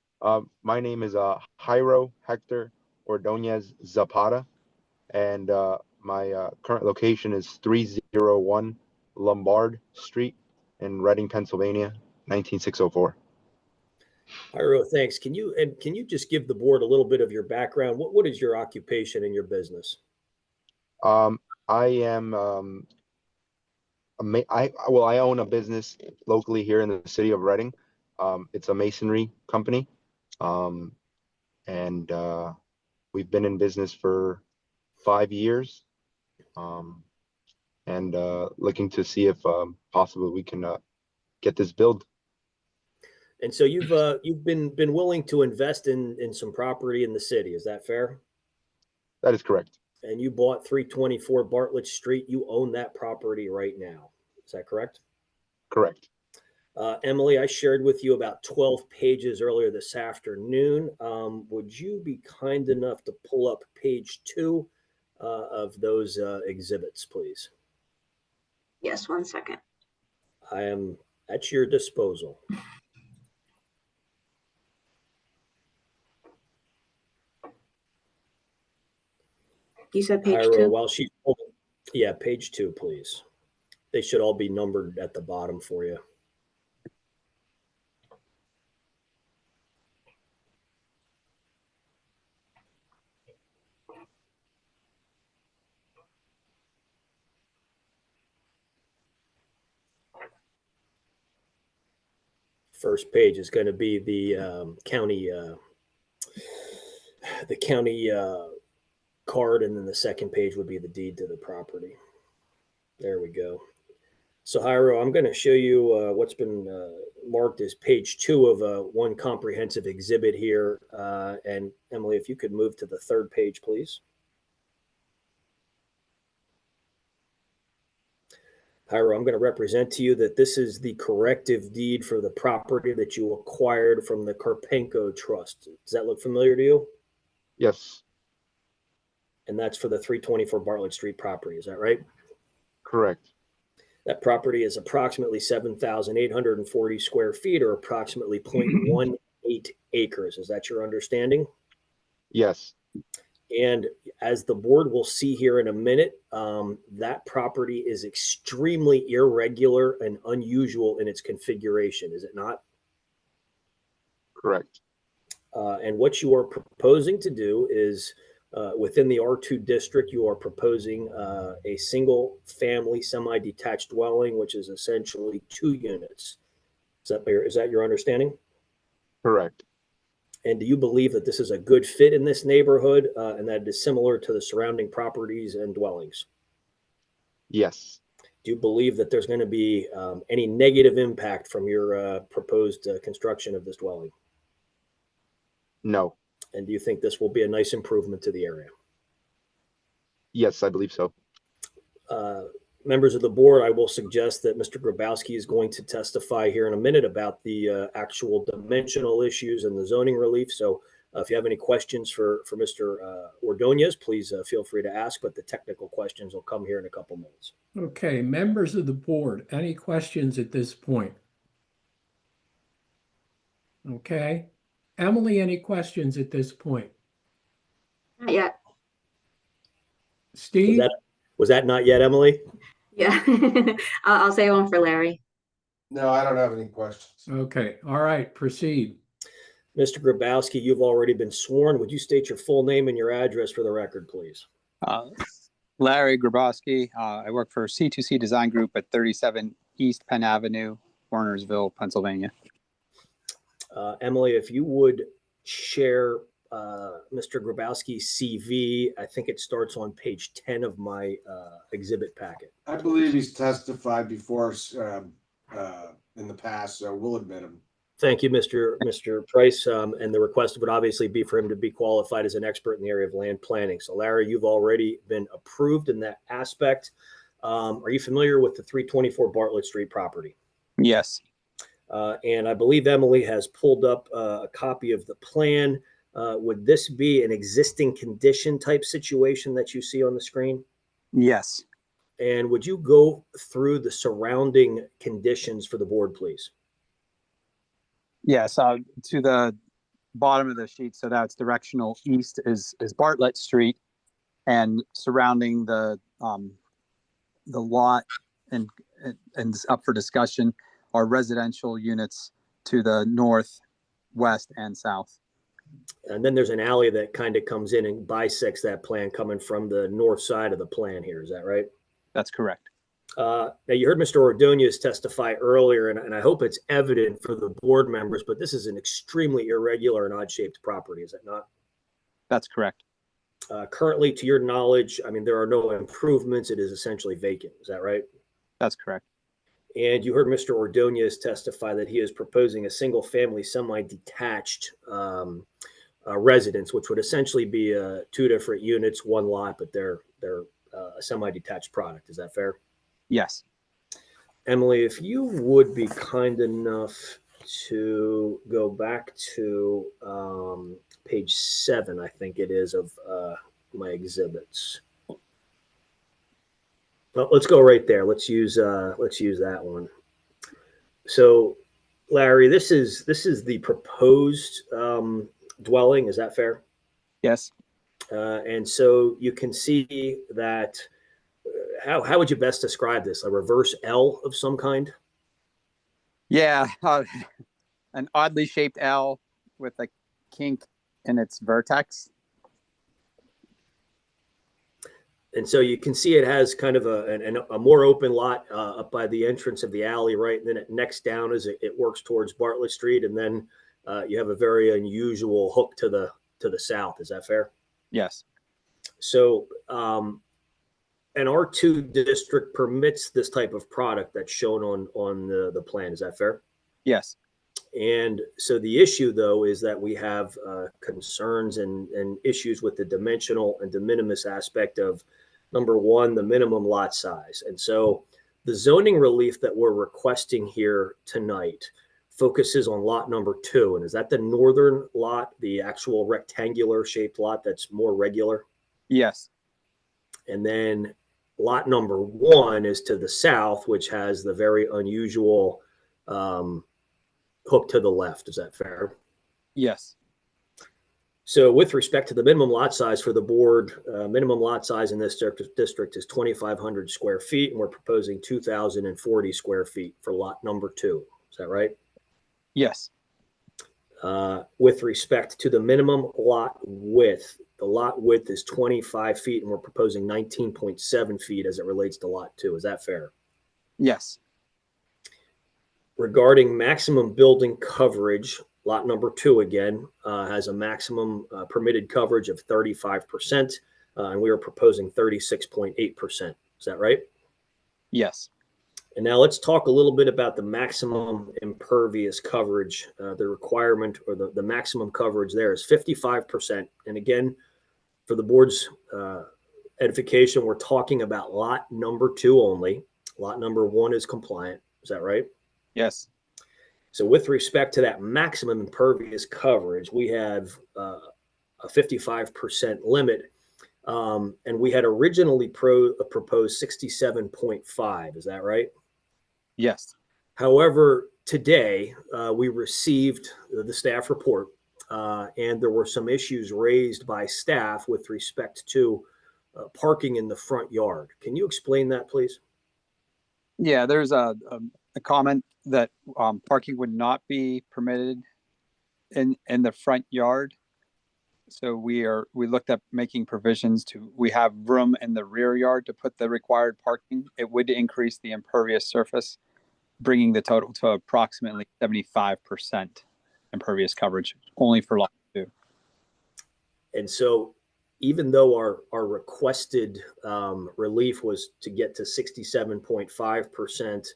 My name is Jairo Hector Ordonez Zapata, and my current location is 301 Lombard Street in Reading, Pennsylvania, 19604. Jairo, thanks. Can you just give the board a little bit of your background? What is your occupation in your business? I am I own a business locally here in the city of Reading. It's a masonry company, and we've been in business for 5 years, and looking to see if possibly we can get this build. And so you've been willing to invest in some property in the city. Is that fair? That is correct. And you bought 324 Bartlett Street. You own that property right now. Is that correct? Correct. Emily, I shared with you about 12 pages earlier this afternoon. Would you be kind enough to pull up page 2 of those exhibits, please? Yes, 1 second. I am at your disposal. You said page Jairo, 2? while she's pulling, yeah, page 2, please. They should all be numbered at the bottom for you. First page is going to be the county card, and then the second page would be the deed to the property. There we go. So Jairo, I'm going to show you what's been marked as page 2 of one comprehensive exhibit here. And Emily, if you could move to the third page, please. Jairo, I'm going to represent to you that this is the corrective deed for the property that you acquired from the Karpenko Trust. Does that look familiar to you? Yes. And that's for the 324 Bartlett Street property. Is that right? Correct. That property is approximately 7,840 square feet, or approximately 0.18 acres. Is that your understanding? Yes. And as the board will see here in a minute, that property is extremely irregular and unusual in its configuration, is it not? Correct. And what you are proposing to do is, within the R2 district, you are proposing a single family semi-detached dwelling, which is essentially 2 units. Is that your understanding? Correct. And do you believe that this is a good fit in this neighborhood and that it is similar to the surrounding properties and dwellings? Yes. Do you believe that there's going to be any negative impact from your proposed construction of this dwelling? No. And do you think this will be a nice improvement to the area? Yes, I believe so. Members of the board, I will suggest that Mr. Grabowski is going to testify here in a minute about the actual dimensional issues and the zoning relief. So if you have any questions for Mr. Ordonez, please feel free to ask, but the technical questions will come here in a couple minutes. Okay, members of the board, any questions at this point? Okay. Emily, any questions at this point? Not yet. Steve? Was that not yet, Emily? Yeah. I'll say one for Larry. No, I don't have any questions. Okay, all right, proceed. Mr. Grabowski, you've already been sworn. Would you state your full name and your address for the record, please? Larry Grabowski. I work for C2C Design Group at 37 East Penn Avenue, Warnersville, Pennsylvania. Emily, if you would share Mr. Grabowski's CV. I think it starts on page 10 of my exhibit packet. I believe he's testified before us in the past, so we'll admit him. Thank you, Mr. Price. And the request would obviously be for him to be qualified as an expert in the area of land planning. So Larry, you've already been approved in that aspect. Are you familiar with the 324 Bartlett Street property? Yes. And I believe Emily has pulled up a copy of the plan. Would this be an existing condition type situation that you see on the screen? Yes. And would you go through the surrounding conditions for the board, please? Yes. To the bottom of the sheet, so that's directional east is Bartlett Street, and surrounding the lot and up for discussion are residential units to the north, west, and south. And then there's an alley that kind of comes in and bisects that plan coming from the north side of the plan here. Is that right? That's correct. Now you heard Mr. Ordonez testify earlier, and I hope it's evident for the board members, but this is an extremely irregular and odd-shaped property, is that not? That's correct. Currently, to your knowledge, I mean, there are no improvements. It is essentially vacant. Is that right? That's correct. And you heard Mr. Ordonez testify that he is proposing a single-family semi-detached residence, which would essentially be 2 different units, 1 lot, but they're a semi-detached product. Is that fair? Yes. Emily, if you would be kind enough to go back to page 7, I think it is, of my exhibits. Well, let's go right there. Let's use that one. So, Larry, this is the proposed dwelling. Is that fair? Yes. And so you can see that. How would you best describe this? A reverse L of some kind? Yeah, an oddly shaped L with a kink in its vertex. And so you can see it has kind of a more open lot up by the entrance of the alley, right? And then it next down as it works towards Bartlett Street, and then you have a very unusual hook to the south. Is that fair? Yes. So an R2 district permits this type of product that's shown on the plan. Is that fair? Yes. And so the issue, though, is that we have concerns and issues with the dimensional and de minimis aspect of, number one, the minimum lot size. And so the zoning relief that we're requesting here tonight focuses on lot number 2. And is that the northern lot, the actual rectangular shaped lot that's more regular? Yes. And then lot number 1 is to the south, which has the very unusual hook to the left. Is that fair? Yes. So with respect to the minimum lot size for the board, minimum lot size in this district is 2,500 square feet, and we're proposing 2,040 square feet for lot number 2. Is that right? Yes. With respect to the minimum lot width, the lot width is 25 feet, and we're proposing 19.7 feet as it relates to lot 2. Is that fair? Yes. Regarding maximum building coverage, lot number 2 again has a maximum permitted coverage of 35%, and we are proposing 36.8%. Is that right? Yes. And now let's talk a little bit about the maximum impervious coverage. The requirement, or the maximum coverage there, is 55%. And again, for the board's edification, we're talking about lot number 2 only. Lot number 1 is compliant. Is that right? Yes. So with respect to that maximum impervious coverage, we have a 55% limit. And we had originally proposed 67.5. Is that right? Yes. However, today we received the staff report, and there were some issues raised by staff with respect to parking in the front yard. Can you explain that, please? Yeah, there's a comment that parking would not be permitted in the front yard. So we looked at making provisions we have room in the rear yard to put the required parking. It would increase the impervious surface, bringing the total to approximately 75% impervious coverage only for lot 2. And so even though our requested relief was to get to 67.5%,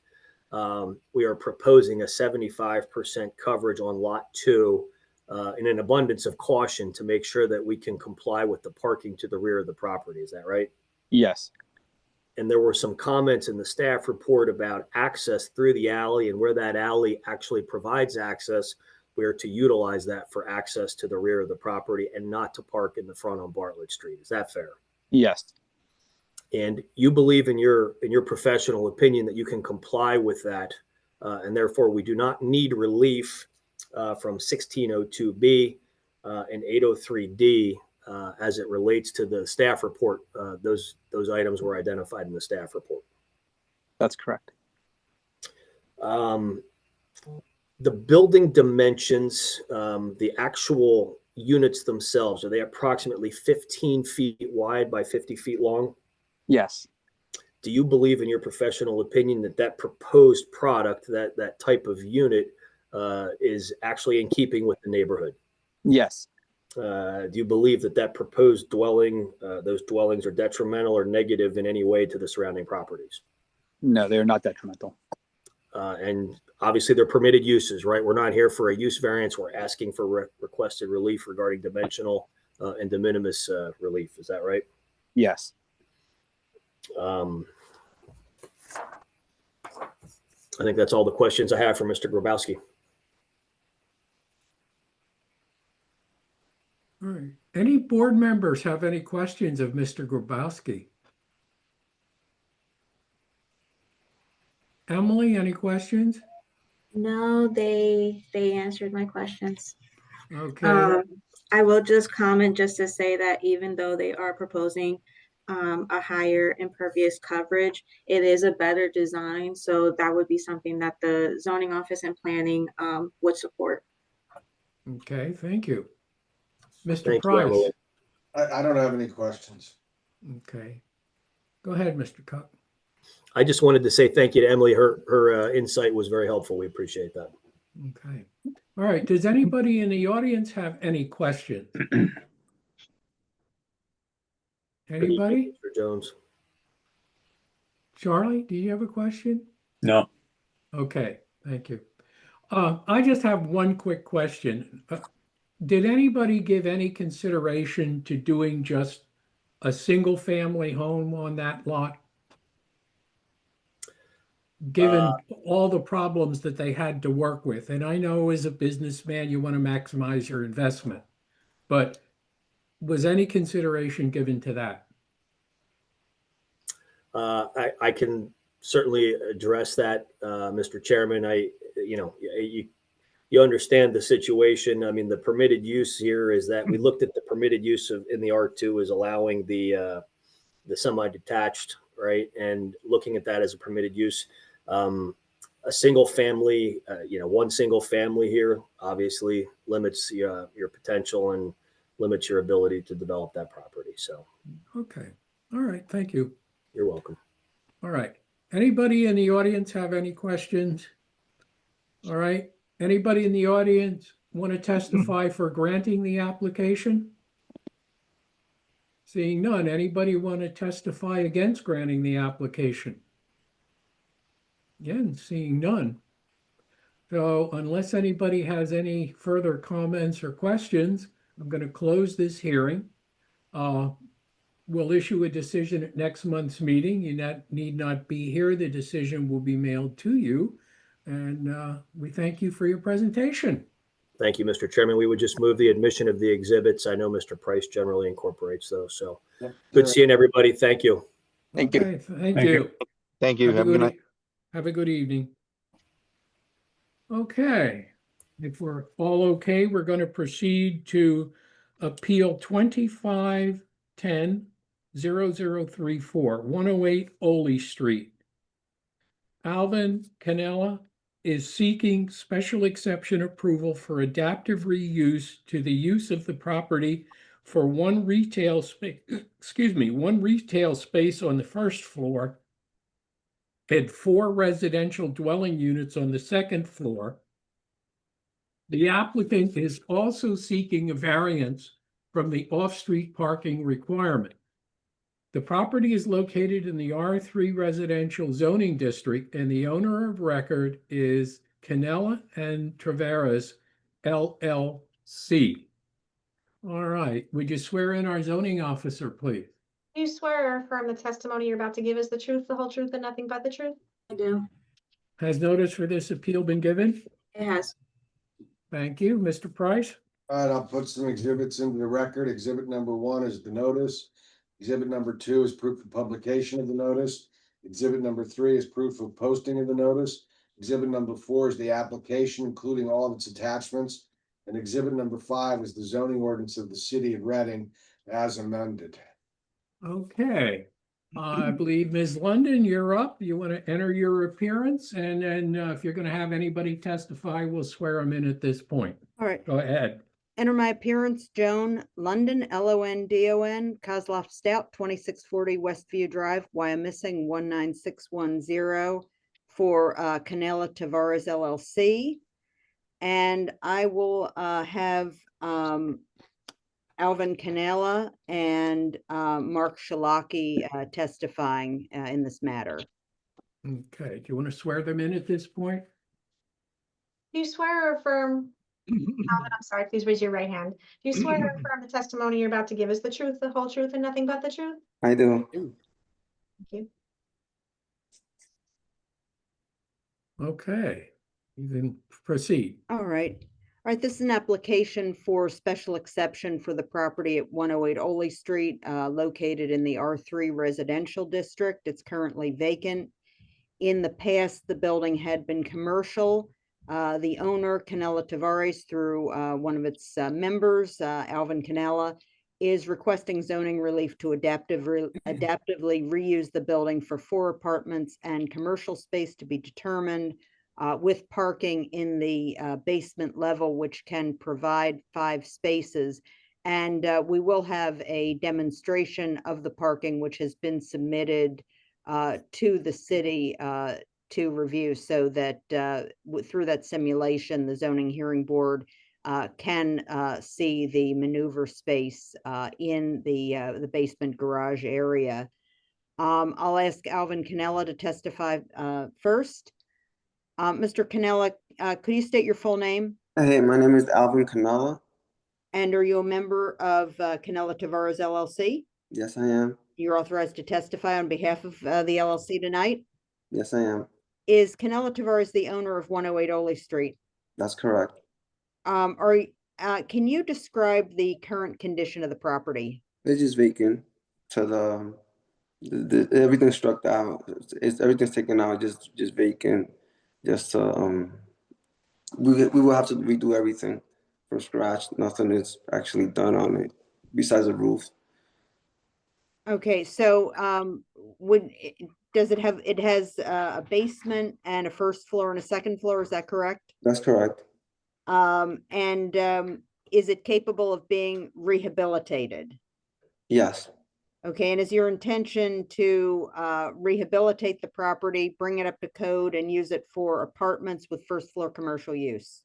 we are proposing a 75% coverage on lot 2 in an abundance of caution to make sure that we can comply with the parking to the rear of the property. Is that right? Yes. And there were some comments in the staff report about access through the alley and where that alley actually provides access. we're to utilize that for access to the rear of the property and not to park in the front on Bartlett Street. Is that fair? Yes. And you believe in your professional opinion that you can comply with that, and therefore we do not need relief from 1602B and 803D as it relates to the staff report. Those items were identified in the staff report. That's correct. The building dimensions, the actual units themselves, are they approximately 15 feet wide by 50 feet long? Yes. Do you believe in your professional opinion that that proposed product, that type of unit is actually in keeping with the neighborhood? Yes. Do you believe that that proposed dwelling, those dwellings are detrimental or negative in any way to the surrounding properties? No, they're not detrimental. And obviously they're permitted uses, right? We're not here for a use variance. We're asking for requested relief regarding dimensional and de minimis relief. Is that right? Yes. I think that's all the questions I have for Mr. Grabowski. All right. Any board members have any questions of Mr. Grabowski? Emily, any questions? No, they answered my questions. Okay. I will just comment just to say that even though they are proposing a higher impervious coverage, it is a better design. So that would be something that the zoning office and planning would support. Okay, thank you. Mr. Thank you, Price. Emily. I don't have any questions. Okay. Go ahead, Mr. Cook. I just wanted to say thank you to Emily. Her insight was very helpful. We appreciate that. Okay. All right. Does anybody in the audience have any questions? Anybody? Mr. Jones. Charlie, do you have a question? No. Okay, thank you. I just have one quick question. Did anybody give any consideration to doing just a single family home on that lot? Given all the problems that they had to work with. And I know as a businessman, you want to maximize your investment, but was any consideration given to that? I can certainly address that, Mr. Chairman. You understand the situation. I mean, the permitted use here is that we looked at the permitted use in the R2 as allowing the semi-detached, right? And looking at that as a permitted use. A single family, one single family here obviously limits your potential and limits your ability to develop that property. So, okay. All right. Thank you. You're welcome. All right. Anybody in the audience have any questions? All right. Anybody in the audience want to testify for granting the application? Seeing none. Anybody want to testify against granting the application? Again, seeing none. So unless anybody has any further comments or questions, I'm going to close this hearing. We'll issue a decision at next month's meeting. You need not be here. The decision will be mailed to you. And we thank you for your presentation. Thank you, Mr. Chairman. We would just move the admission of the exhibits. I know Mr. Price generally incorporates those. So good seeing everybody. Thank you. Thank you. Thank you. Thank you. Have a good night. Have a good evening. Okay. If we're all okay, we're going to proceed to Appeal 2510-0034, 108 Oley Street. Alvin Canella is seeking special exception approval for adaptive reuse to the use of the property for one retail space, one retail space on the first floor and 4 residential dwelling units on the second floor. The applicant is also seeking a variance from the off-street parking requirement. The property is located in the R3 residential zoning district, and the owner of record is Canella and Traveras, LLC. All right, would you swear in our zoning officer, please? Do you swear or affirm the testimony you're about to give is the truth, the whole truth, and nothing but the truth? I do. Has notice for this appeal been given? It has. Thank you. Mr. Price? All right, I'll put some exhibits into the record. Exhibit number 1 is the notice. Exhibit number 2 is proof of publication of the notice. Exhibit number 3 is proof of posting of the notice. Exhibit number 4 is the application, including all of its attachments. And exhibit number 5 is the zoning ordinance of the city of Reading as amended. Okay. I believe Ms. London, you're up. You want to enter your appearance, and then if you're going to have anybody testify, we'll swear them in at this point. All right. Go ahead. Enter my appearance, Joan London, London, Kozloff Stout, 2640 Westview Drive, Wyomissing 19610 for Canela Tavares LLC. And I will have Alvin Canela and Mark Shalaki testifying in this matter. Okay. Do you want to swear them in at this point? Do you swear or affirm, Alvin, I'm sorry, please raise your right hand. Do you swear or affirm the testimony you're about to give is the truth, the whole truth, and nothing but the truth? I do. Thank you. Okay. You can proceed. All right. All right, this is an application for special exception for the property at 108 Oley Street, located in the R3 residential district. It's currently vacant. In the past, the building had been commercial. The owner, Canela Tavares, through one of its members, Alvin Canela, is requesting zoning relief to adaptively reuse the building for 4 apartments and commercial space to be determined, with parking in the basement level, which can provide 5 spaces. And we will have a demonstration of the parking, which has been submitted to the city to review, so that through that simulation, the zoning hearing board can see the maneuver space in the basement garage area. I'll ask Alvin Canela to testify first. Mr. Canela, could you state your full name? Hey, my name is Alvin Canela. And are you a member of Canela Tavares LLC? Yes, I am. You're authorized to testify on behalf of the LLC tonight? Yes, I am. Is Canela Tavares the owner of 108 Oley Street? That's correct. Can you describe the current condition of the property? It's just vacant. So the everything's struck out. Everything's taken out. Just vacant. Just we will have to redo everything from scratch. Nothing is actually done on it besides the roof. Okay, so does it have, it has a basement and a first floor and a second floor, is that correct? That's correct. Is it capable of being rehabilitated? Yes. Okay, and is your intention to rehabilitate the property, bring it up to code, and use it for apartments with first floor commercial use?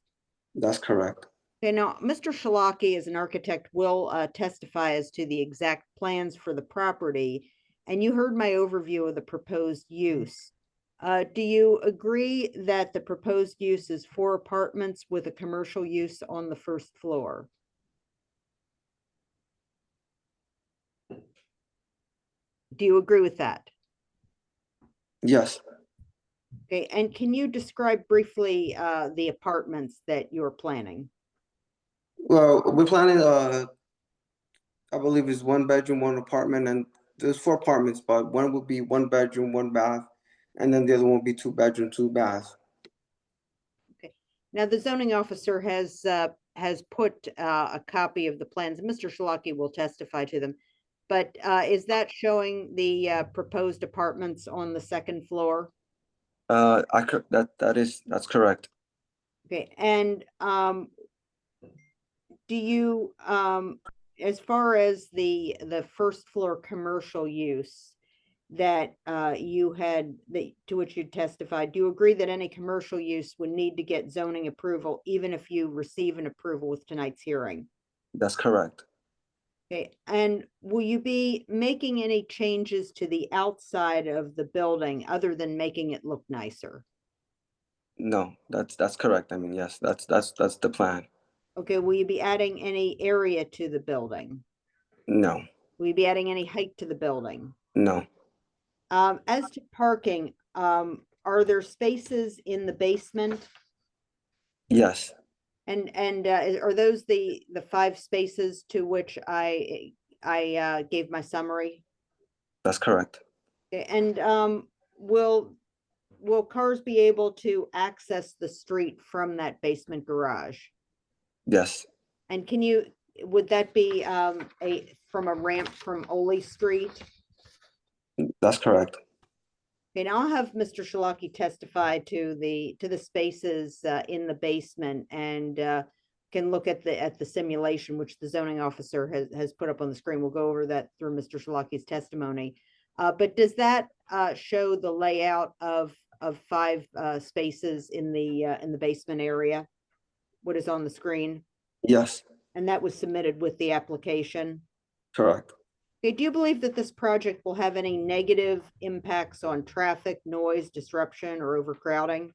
That's correct. Okay, now, Mr. Shalaki, as an architect, will testify as to the exact plans for the property, and you heard my overview of the proposed use. Do you agree that the proposed use is 4 apartments with a commercial use on the first floor? Do you agree with that? Yes. Okay, and can you describe briefly the apartments that you're planning? Well, we're planning I believe it's 1 bedroom, 1 apartment, and there's 4 apartments, but one will be 1 bedroom, 1 bath, and then the other one will be 2 bedroom, 2 bath. Okay, now the zoning officer has put a copy of the plans. Mr. Shalaki will testify to them, but is that showing the proposed apartments on the second floor? That's correct. Okay, and do you, as far as the first floor commercial use that to which you testified, do you agree that any commercial use would need to get zoning approval, even if you receive an approval with tonight's hearing? That's correct. Okay, and will you be making any changes to the outside of the building other than making it look nicer? No, that's correct. I mean, yes, that's the plan. Okay, will you be adding any area to the building? No. Will you be adding any height to the building? No. As to parking, are there spaces in the basement? Yes. And are those the 5 spaces to which I gave my summary? That's correct. Okay, and will cars be able to access the street from that basement garage? Yes, And would that be from a ramp from Ole Street? that's correct. Okay, now I'll have Mr. Shalaki testify to the spaces in the basement and can look at the simulation, which the zoning officer has put up on the screen. We'll go over that through Mr. Shalaki's testimony. But does that show the layout of 5 spaces in the basement area? What is on the screen? Yes, And that was submitted with the application? correct. Okay, do you believe that this project will have any negative impacts on traffic, noise, disruption, or overcrowding?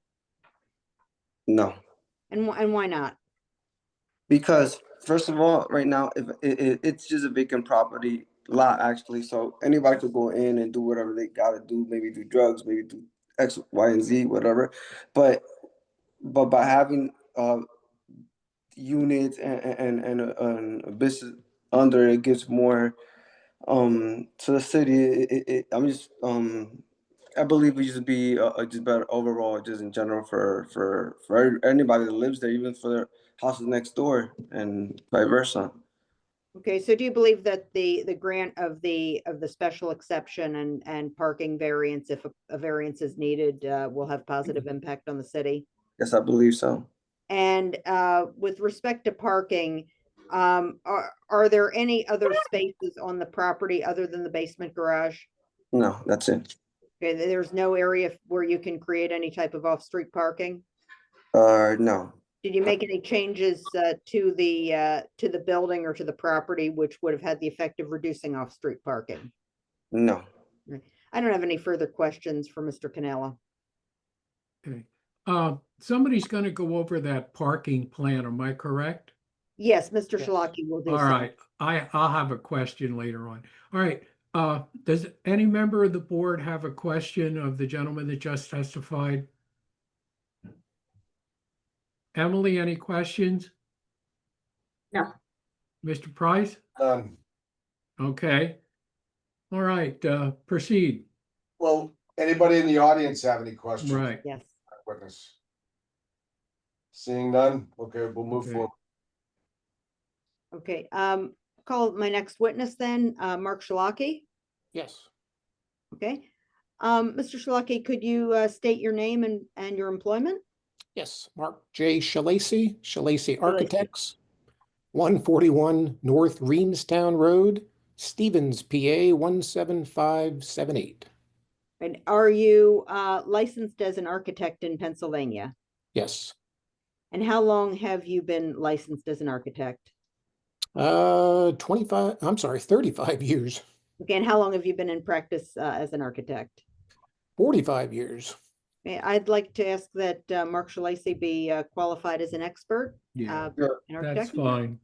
No, And why not? because first of all, right now, if it's just a vacant property lot actually, so anybody could go in and do whatever they gotta do, maybe do drugs, maybe do X, Y, and Z, whatever. But by having units and a business under it gives more to the city. I believe we just be just better overall, just in general for anybody that lives there, even for their houses next door and vice versa. Okay, so do you believe that the grant of the special exception and parking variance, if a variance is needed, will have positive impact on the city? Yes, I believe so. And with respect to parking, are there any other spaces on the property other than the basement garage? No, that's it. Okay, there's no area where you can create any type of off-street parking? No. Did you make any changes to the building or to the property which would have had the effect of reducing off-street parking? No. I don't have any further questions for Mr. Canella. Okay. Somebody's going to go over that parking plan, am I correct? Yes, Mr. Shalaki will do All so. right, I'll have a question later on. All right, does any member of the board have a question of the gentleman that just testified? Emily, any questions? No. Mr. Price? None. Okay. All right, proceed. Well, anybody in the audience have any questions? Right. Yes. Witness. Seeing none, okay, we'll move Okay. forward. Okay, call my next witness then, Mark Shalaki. Yes. Okay. Mr. Shalaki, could you state your name and your employment? Yes, Mark J. Shalacy Architects, 141 North Reamstown Road, Stevens, PA 17578. And are you licensed as an architect in Pennsylvania? Yes. And how long have you been licensed as an architect? 35 years. Okay, and how long have you been in practice as an architect? 45 years. Okay, I'd like to ask that Mark Shalacy be qualified as an expert. Yeah, an that's architect. fine.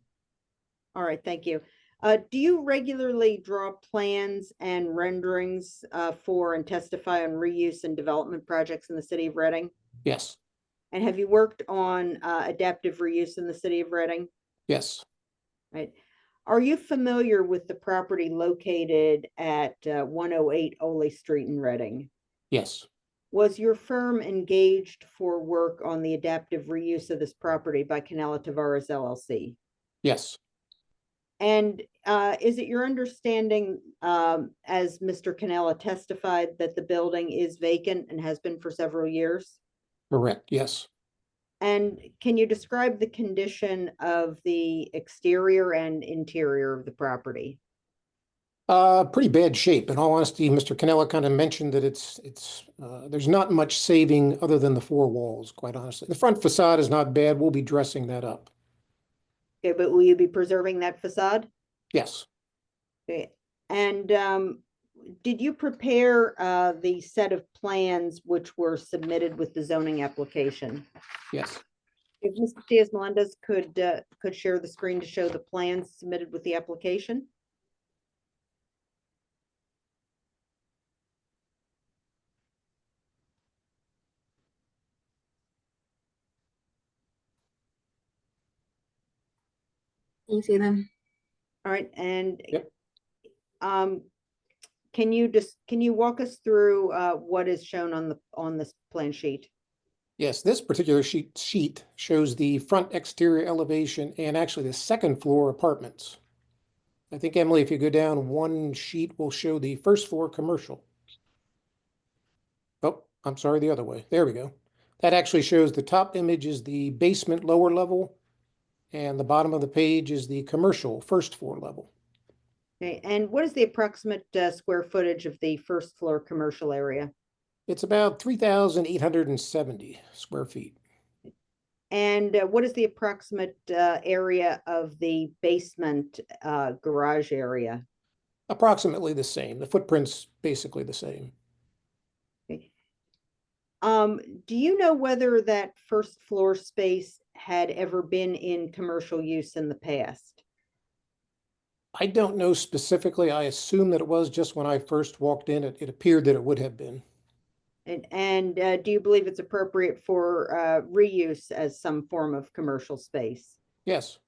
All right, thank you. Do you regularly draw plans and renderings for and testify on reuse and development projects in the city of Reading? Yes. And have you worked on adaptive reuse in the city of Reading? Yes. Right. Are you familiar with the property located at 108 Ole Street in Reading? Yes. Was your firm engaged for work on the adaptive reuse of this property by Canella Tavares LLC? Yes. And is it your understanding, as Mr. Canella testified, that the building is vacant and has been for several years? Correct. Yes. And can you describe the condition of the exterior and interior of the property? Pretty bad shape. In all honesty, Mr. Canella kind of mentioned that there's not much saving other than the 4 walls, quite honestly. The front facade is not bad. We'll be dressing that up. Okay, but will you be preserving that facade? Yes. Okay, and did you prepare the set of plans which were submitted with the zoning application? Yes. If Mr. Diaz-Melendez could share the screen to show the plans submitted with the application? Can you see them? All right, and Yep. can you walk us through what is shown on this plan sheet? Yes, this particular sheet shows the front exterior elevation and actually the second floor apartments. I think, Emily, if you go down one sheet, will show the first floor commercial. Oh, I'm sorry, the other way. There we go. That actually shows the top image is the basement lower level, and the bottom of the page is the commercial first floor level. Okay, and what is the approximate square footage of the first floor commercial area? It's about 3,870 square feet. And what is the approximate area of the basement garage area? Approximately the same. The footprint's basically the same. Okay. Do you know whether that first floor space had ever been in commercial use in the past? I don't know specifically. I assume that it was just when I first walked in. It appeared that it would have been. And do you believe it's appropriate for reuse as some form of commercial space? Yes.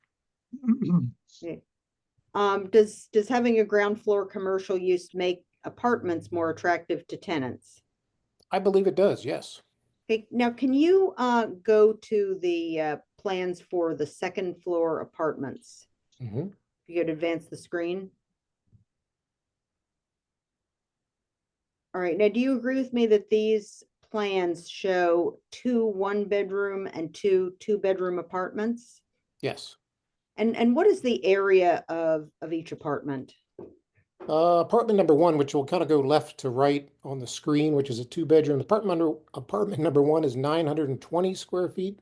Okay. Does having a ground floor commercial use make apartments more attractive to tenants? I believe it does, yes. Okay, now can you go to the plans for the second floor apartments? Mm-hmm. If you could advance the screen. All right, now do you agree with me that these plans show 2 one-bedroom and 2 two-bedroom apartments? Yes. And what is the area of each apartment? Apartment number 1, which will kind of go left to right on the screen, which is a 2-bedroom. Apartment number 1 is 920 square feet.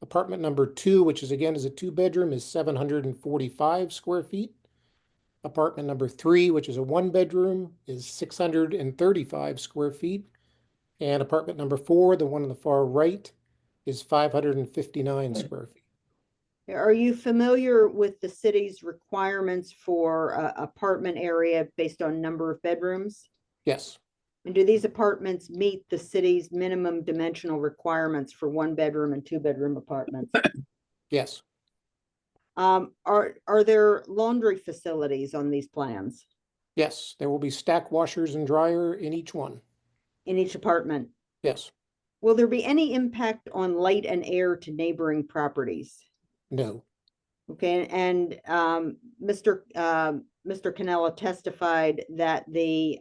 Apartment number 2, which is again is a 2-bedroom, is 745 square feet. Apartment number 3, which is a 1-bedroom, is 635 square feet. And apartment number 4, the one on the far right, is 559 square feet. Are you familiar with the city's requirements for apartment area based on number of bedrooms? Yes. And do these apartments meet the city's minimum dimensional requirements for 1-bedroom and 2-bedroom apartments? Yes. Are there laundry facilities on these plans? Yes, there will be stack washers and dryer in each one. In each apartment? Yes. Will there be any impact on light and air to neighboring properties? No. Okay, and Mr. Cannella testified that the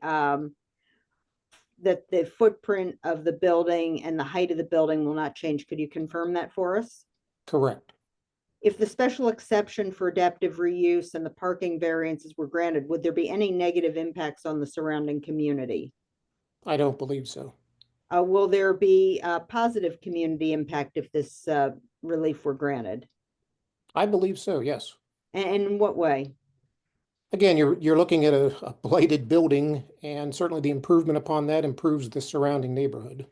footprint of the building and the height of the building will not change. Could you confirm that for us? Correct. If the special exception for adaptive reuse and the parking variances were granted, would there be any negative impacts on the surrounding community? I don't believe so. Will there be a positive community impact if this relief were granted? I believe so, yes. And in what way? Again, you're looking at a blighted building, and certainly the improvement upon that improves the surrounding neighborhood.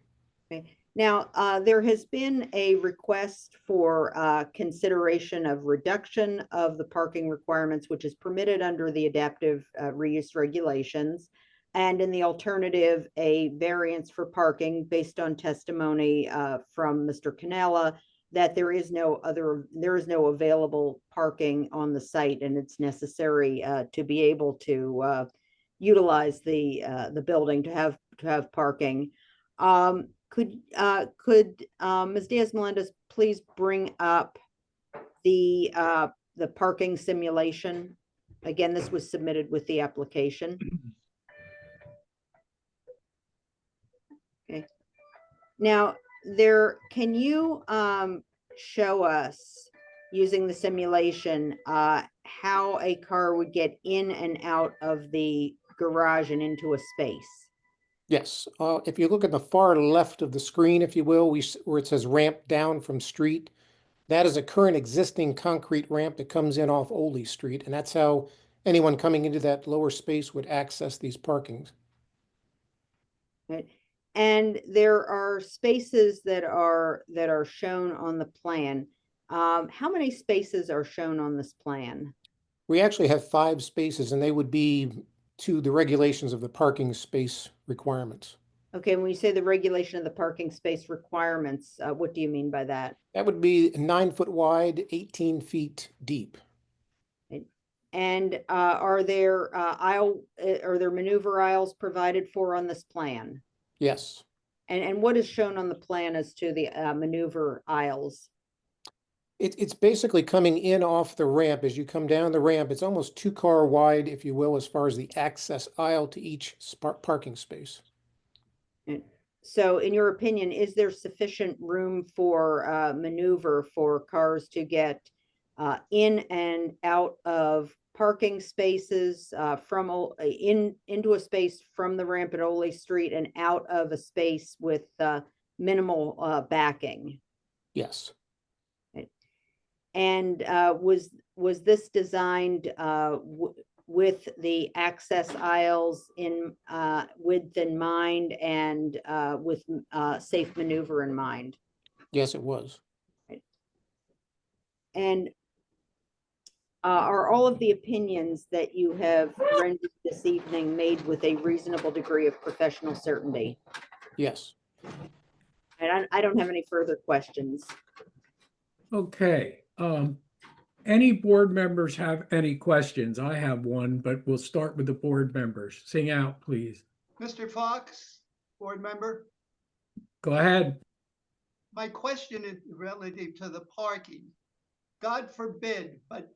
Okay. Now, there has been a request for consideration of reduction of the parking requirements, which is permitted under the adaptive reuse regulations. And in the alternative, a variance for parking based on testimony from Mr. Cannella that there is no available parking on the site, and it's necessary to be able to utilize the building to have parking. Could Ms. Diaz-Melendez please bring up the parking simulation? Again, this was submitted with the application. Okay. Now, can you show us using the simulation how a car would get in and out of the garage and into a space? Yes. If you look at the far left of the screen, if you will, where it says ramp down from street, that is a current existing concrete ramp that comes in off Oley Street, and that's how anyone coming into that lower space would access these parkings. Right. And there are spaces that are shown on the plan. How many spaces are shown on this plan? We actually have 5 spaces, and they would be to the regulations of the parking space requirements. Okay, when you say the regulation of the parking space requirements, what do you mean by that? That would be 9 foot wide, 18 feet deep. And are there are there maneuver aisles provided for on this plan? Yes. And what is shown on the plan as to the maneuver aisles? It's basically coming in off the ramp. As you come down the ramp, it's almost 2-car wide, if you will, as far as the access aisle to each parking space. So in your opinion, is there sufficient room for maneuver for cars to get in and out of parking spaces from into a space from the ramp at Ole Street and out of a space with minimal backing? Yes. And was this designed with the access aisles in width in mind and with safe maneuver in mind? Yes, it was. And are all of the opinions that you have rendered this evening made with a reasonable degree of professional certainty? Yes. And I don't have any further questions. Okay. Any board members have any questions? I have one, but we'll start with the board members. Sing out, please. Mr. Fox, board member, Go ahead. my question is relative to the parking. God forbid, but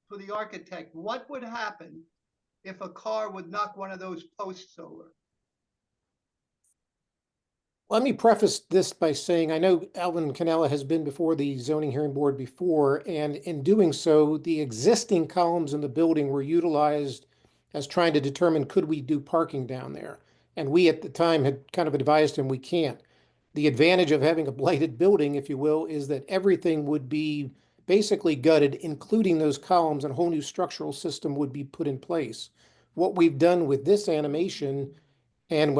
for the architect, what would happen if a car would knock one of those posts over? Let me preface this by saying I know Alvin Canella has been before the zoning hearing board before, and in doing so, the existing columns in the building were utilized as trying to determine could we do parking down there. And we at the time had kind of advised him we can't. The advantage of having a blighted building, if you will, is that everything would be basically gutted, including those columns, and a whole new structural system would be put in place. What we've done with this animation, and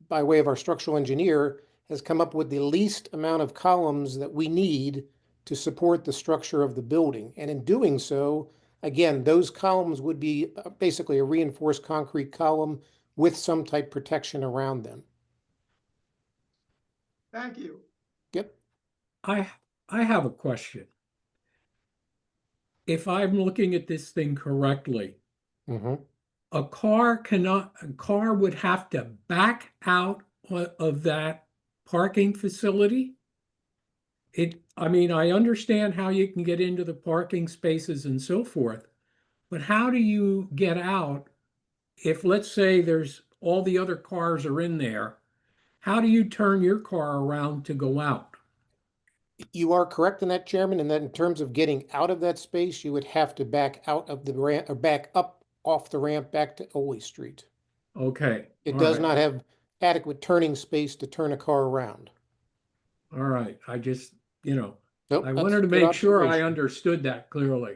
by way of our structural engineer, has come up with the least amount of columns that we need to support the structure of the building. And in doing so, again, those columns would be basically a reinforced concrete column with some type protection around them. Thank you. Yep. I have a question. If I'm looking at this thing correctly, a car would have to back out of that parking facility. I mean, I understand how you can get into the parking spaces and so forth, but how do you get out if, let's say, there's all the other cars are in there? How do you turn your car around to go out? You are correct in that, Chairman, and that in terms of getting out of that space, you would have to back out of the ramp or back up off the ramp back to Ole Street. Okay. It all does right. not have adequate turning space to turn a car around. All right. I just, Nope, I that's wanted a to good make sure I observation. understood that clearly.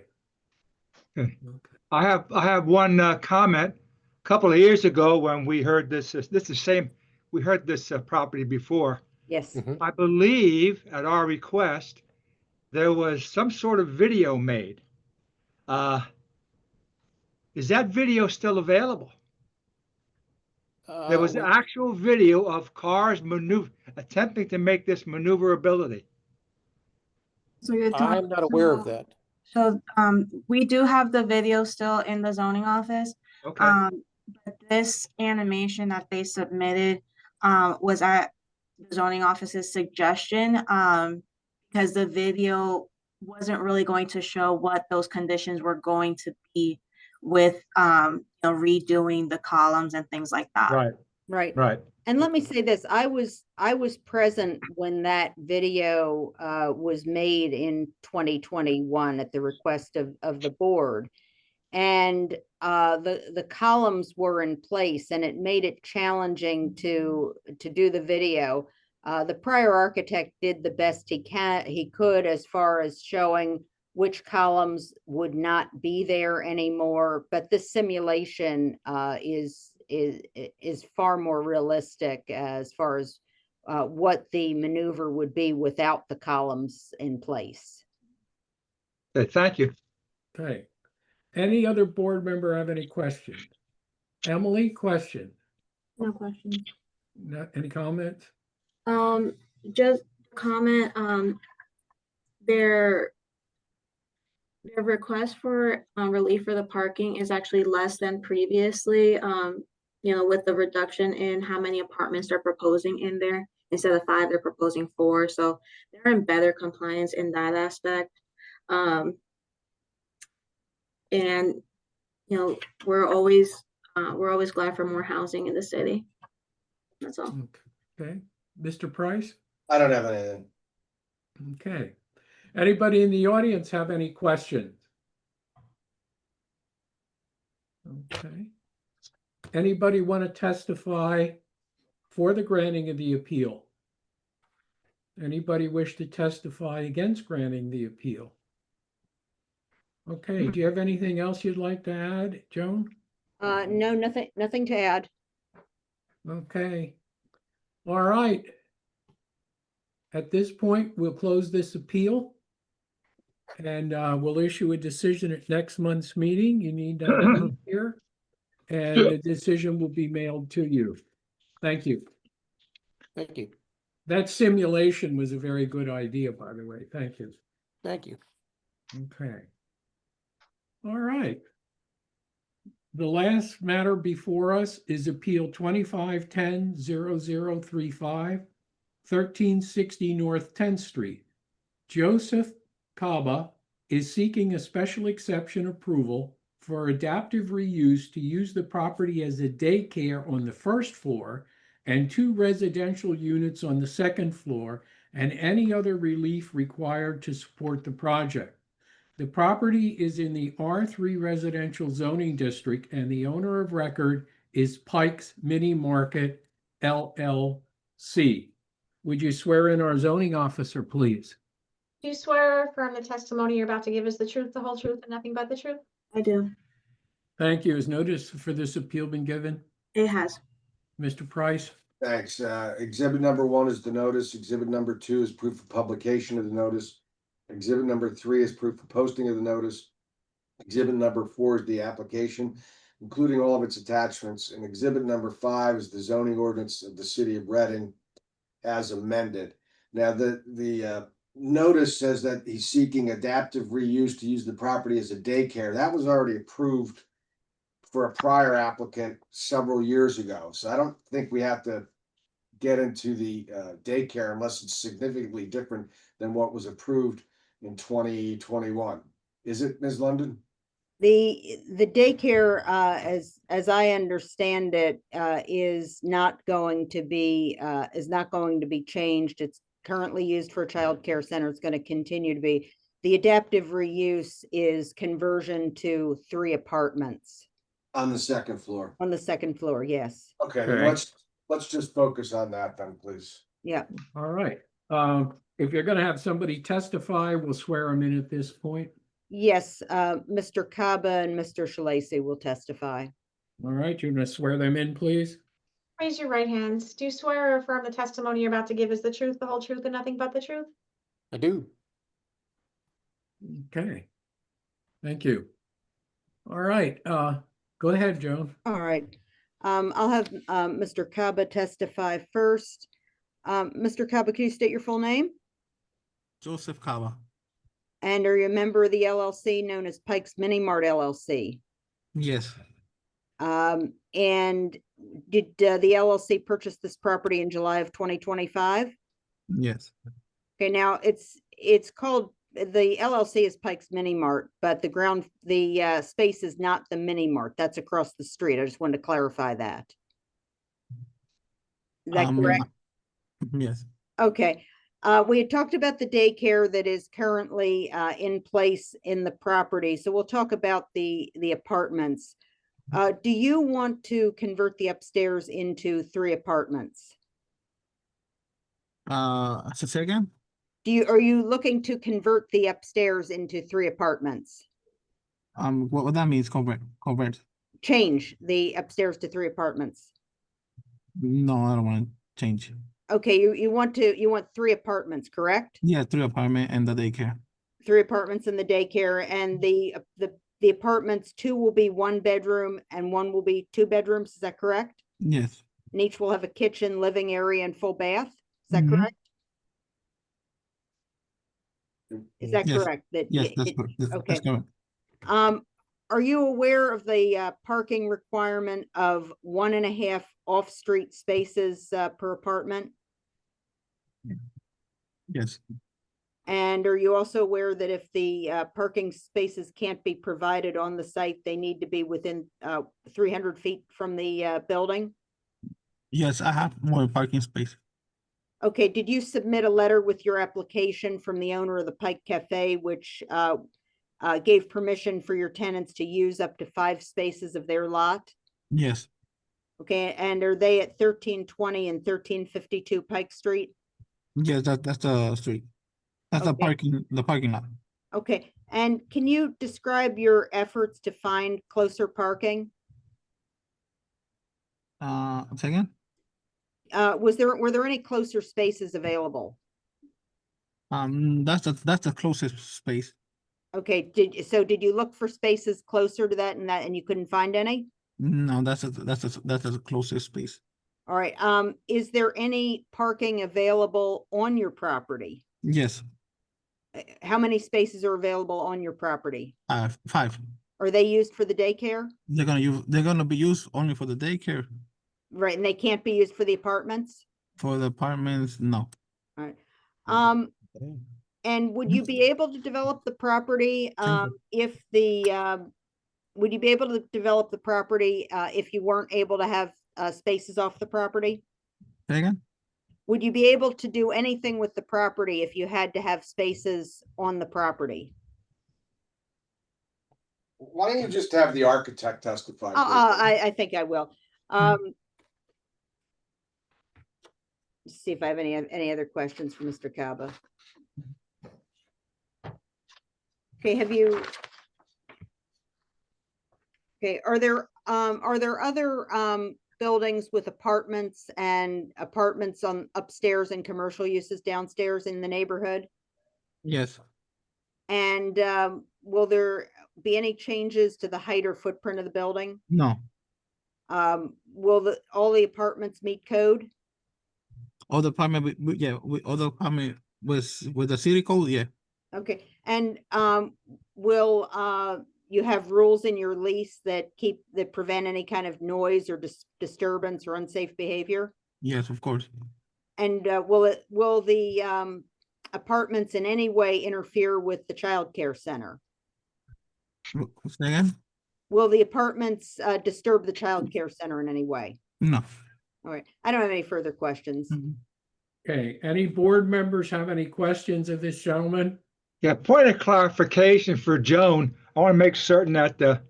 I have one comment. A couple of years ago when we heard this is the same, we heard this property before. Yes. I believe at our request, there was some sort of video made. Is that video still available? There was actual video of cars attempting to make this maneuverability. So you're I'm not aware of that. So we do have the video still in the zoning office. Okay. But this animation that they submitted was at the zoning office's suggestion because the video wasn't really going to show what those conditions were going to be with redoing the columns and things like that. Right. And let me say this, I was present when that video was made in 2021 at the request of the board. And the columns were in place and it made it challenging to do the video. The prior architect did the best he could as far as showing which columns would not be there anymore, but this simulation is far more realistic as far as what the maneuver would be without the columns in place. Okay, thank you. Okay. Any other board member have any questions? Emily, question? No questions. Not any comments? Just comment, The request for relief for the parking is actually less than previously, with the reduction in how many apartments they're proposing in there. Instead of 5, they're proposing 4, so they're in better compliance in that aspect. And, we're always glad for more housing in the city. That's all. Okay, Mr. Price? I don't have anything. Okay. Anybody in the audience have any questions? Okay. Anybody want to testify for the granting of the appeal? Anybody wish to testify against granting the appeal? Okay, do you have anything else you'd like to add, Joan? No, nothing to add. Okay. All right. At this point, we'll close this appeal. And we'll issue a decision at next month's meeting. You need to be here. And the decision will be mailed to you. Thank you. Thank you. That simulation was a very good idea, by the way. Thank you. Thank you. Okay. All right. The last matter before us is Appeal 2510-0035, 1360 North 10th Street. Joseph Kaba is seeking a special exception approval for adaptive reuse to use the property as a daycare on the first floor and 2 residential units on the second floor, and any other relief required to support the project. The property is in the R3 residential zoning district, and the owner of record is Pike's Mini Market LLC. Would you swear in our zoning officer, please? Do you swear or affirm the testimony you're about to give is the truth, the whole truth, and nothing but the truth? I do. Thank you. Has notice for this appeal been given? It has. Mr. Price? Thanks. Exhibit number 1 is the notice. Exhibit number 2 is proof of publication of the notice. Exhibit number 3 is proof of posting of the notice. Exhibit number 4 is the application, including all of its attachments. And exhibit number 5 is the zoning ordinance of the city of Reading as amended. Now, the notice says that he's seeking adaptive reuse to use the property as a daycare. That was already approved for a prior applicant several years ago. So I don't think we have to get into the daycare unless it's significantly different than what was approved in 2021. Is it, Ms. London? The daycare, as I understand it, is not going to be changed. It's currently used for a child care center. It's going to continue to be. The adaptive reuse is conversion to 3 apartments. On the second floor. On the second floor, yes. Okay, then let's just focus on that then, please. Yeah. All right. If you're going to have somebody testify, we'll swear them in at this point. Yes, Mr. Kaba and Mr. Shalacy will testify. All right, you're going to swear them in, please? Raise your right hands. Do you swear or affirm the testimony you're about to give is the truth, the whole truth, and nothing but the truth? I do. Okay. Thank you. All right. Go ahead, Joan. All right. I'll have Mr. Kaba testify first. Mr. Kaba, can you state your full name? Joseph Kaba. And are you a member of the LLC known as Pike's Mini Mart LLC? Yes. And did the LLC purchase this property in July of 2025? Yes. Okay, now it's called, the LLC is Pike's Mini Mart, but the space is not the Mini Mart. That's across the street. I just wanted to clarify that. Is that correct? Yes. Okay. We had talked about the daycare that is currently in place in the property. So we'll talk about the apartments. Do you want to convert the upstairs into 3 apartments? Say again? Are you looking to convert the upstairs into 3 apartments? What that means, convert. Change the upstairs to 3 apartments. No, I don't want to change. Okay, you want 3 apartments, correct? Yeah, 3 apartment and the daycare. 3 apartments and the daycare, and the apartments, 2 will be 1 bedroom and 1 will be 2 bedrooms. Is that correct? Yes. And each will have a kitchen, living area, and full bath. Is that correct? Is that Yes. correct? That Yes, y- that's it- correct. That's Okay. correct. Are you aware of the parking requirement of 1.5 off-street spaces per apartment? Yes. And are you also aware that if the parking spaces can't be provided on the site, they need to be within 300 feet from the building? Yes, I have more parking space. Okay, did you submit a letter with your application from the owner of the Pike Cafe, which gave permission for your tenants to use up to 5 spaces of their lot? Yes. Okay, and are they at 1320 and 1352 Pike Street? Yes, that's the street. That's Okay. the parking lot. Okay, and can you describe your efforts to find closer parking? Say again? Were there any closer spaces available? That's the closest space. Okay, did you look for spaces closer to that and you couldn't find any? No, that's the closest space. All right, is there any parking available on your property? Yes, How many spaces are available on your property? 5. Are they used for the daycare? They're gonna be used only for the daycare. Right, and they can't be used for the apartments? For the apartments, no. All right. And would you be able to develop the property, if would you be able to develop the property, if you weren't able to have, spaces off the property? Say again? Would you be able to do anything with the property if you had to have spaces on the property? Why don't you just have the architect testify? I think I will. See if I have any other questions for Mr. Kaba. Okay, are there other buildings with apartments on upstairs and commercial uses downstairs in the neighborhood? Yes. And will there be any changes to the height or footprint of the building? No. Will all the apartments meet code? All the apartment, all the apartment with the city code, yeah. Okay, and will you have rules in your lease that prevent any kind of noise or disturbance or unsafe behavior? Yes, of course. And will the apartments in any way interfere with the child care center? Say again? Will the apartments disturb the child care center in any way? No. All right, I don't have any further questions. Okay, any board members have any questions of this gentleman? Yeah, point of clarification for Joan. I want to make certain that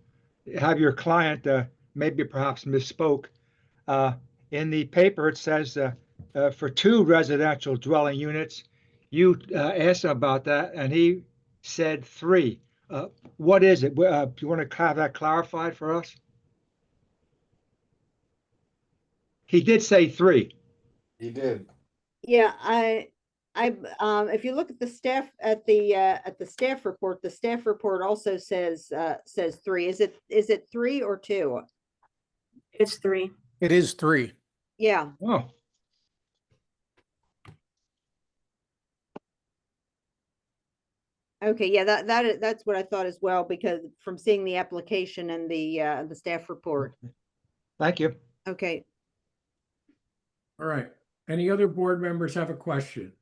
have your client maybe perhaps misspoke. In the paper, it says for 2 residential dwelling units. You asked him about that, and he said 3. What is it? Do you want to have that clarified for us? He did say 3. He did. Yeah, if you look at the staff at the staff report also says 3. Is it 3 or 2? It's 3. It is 3. Yeah. Oh. Okay, yeah, that's what I thought as well, because from seeing the application and the staff report. Thank you. Okay. All right, any other board members have a question?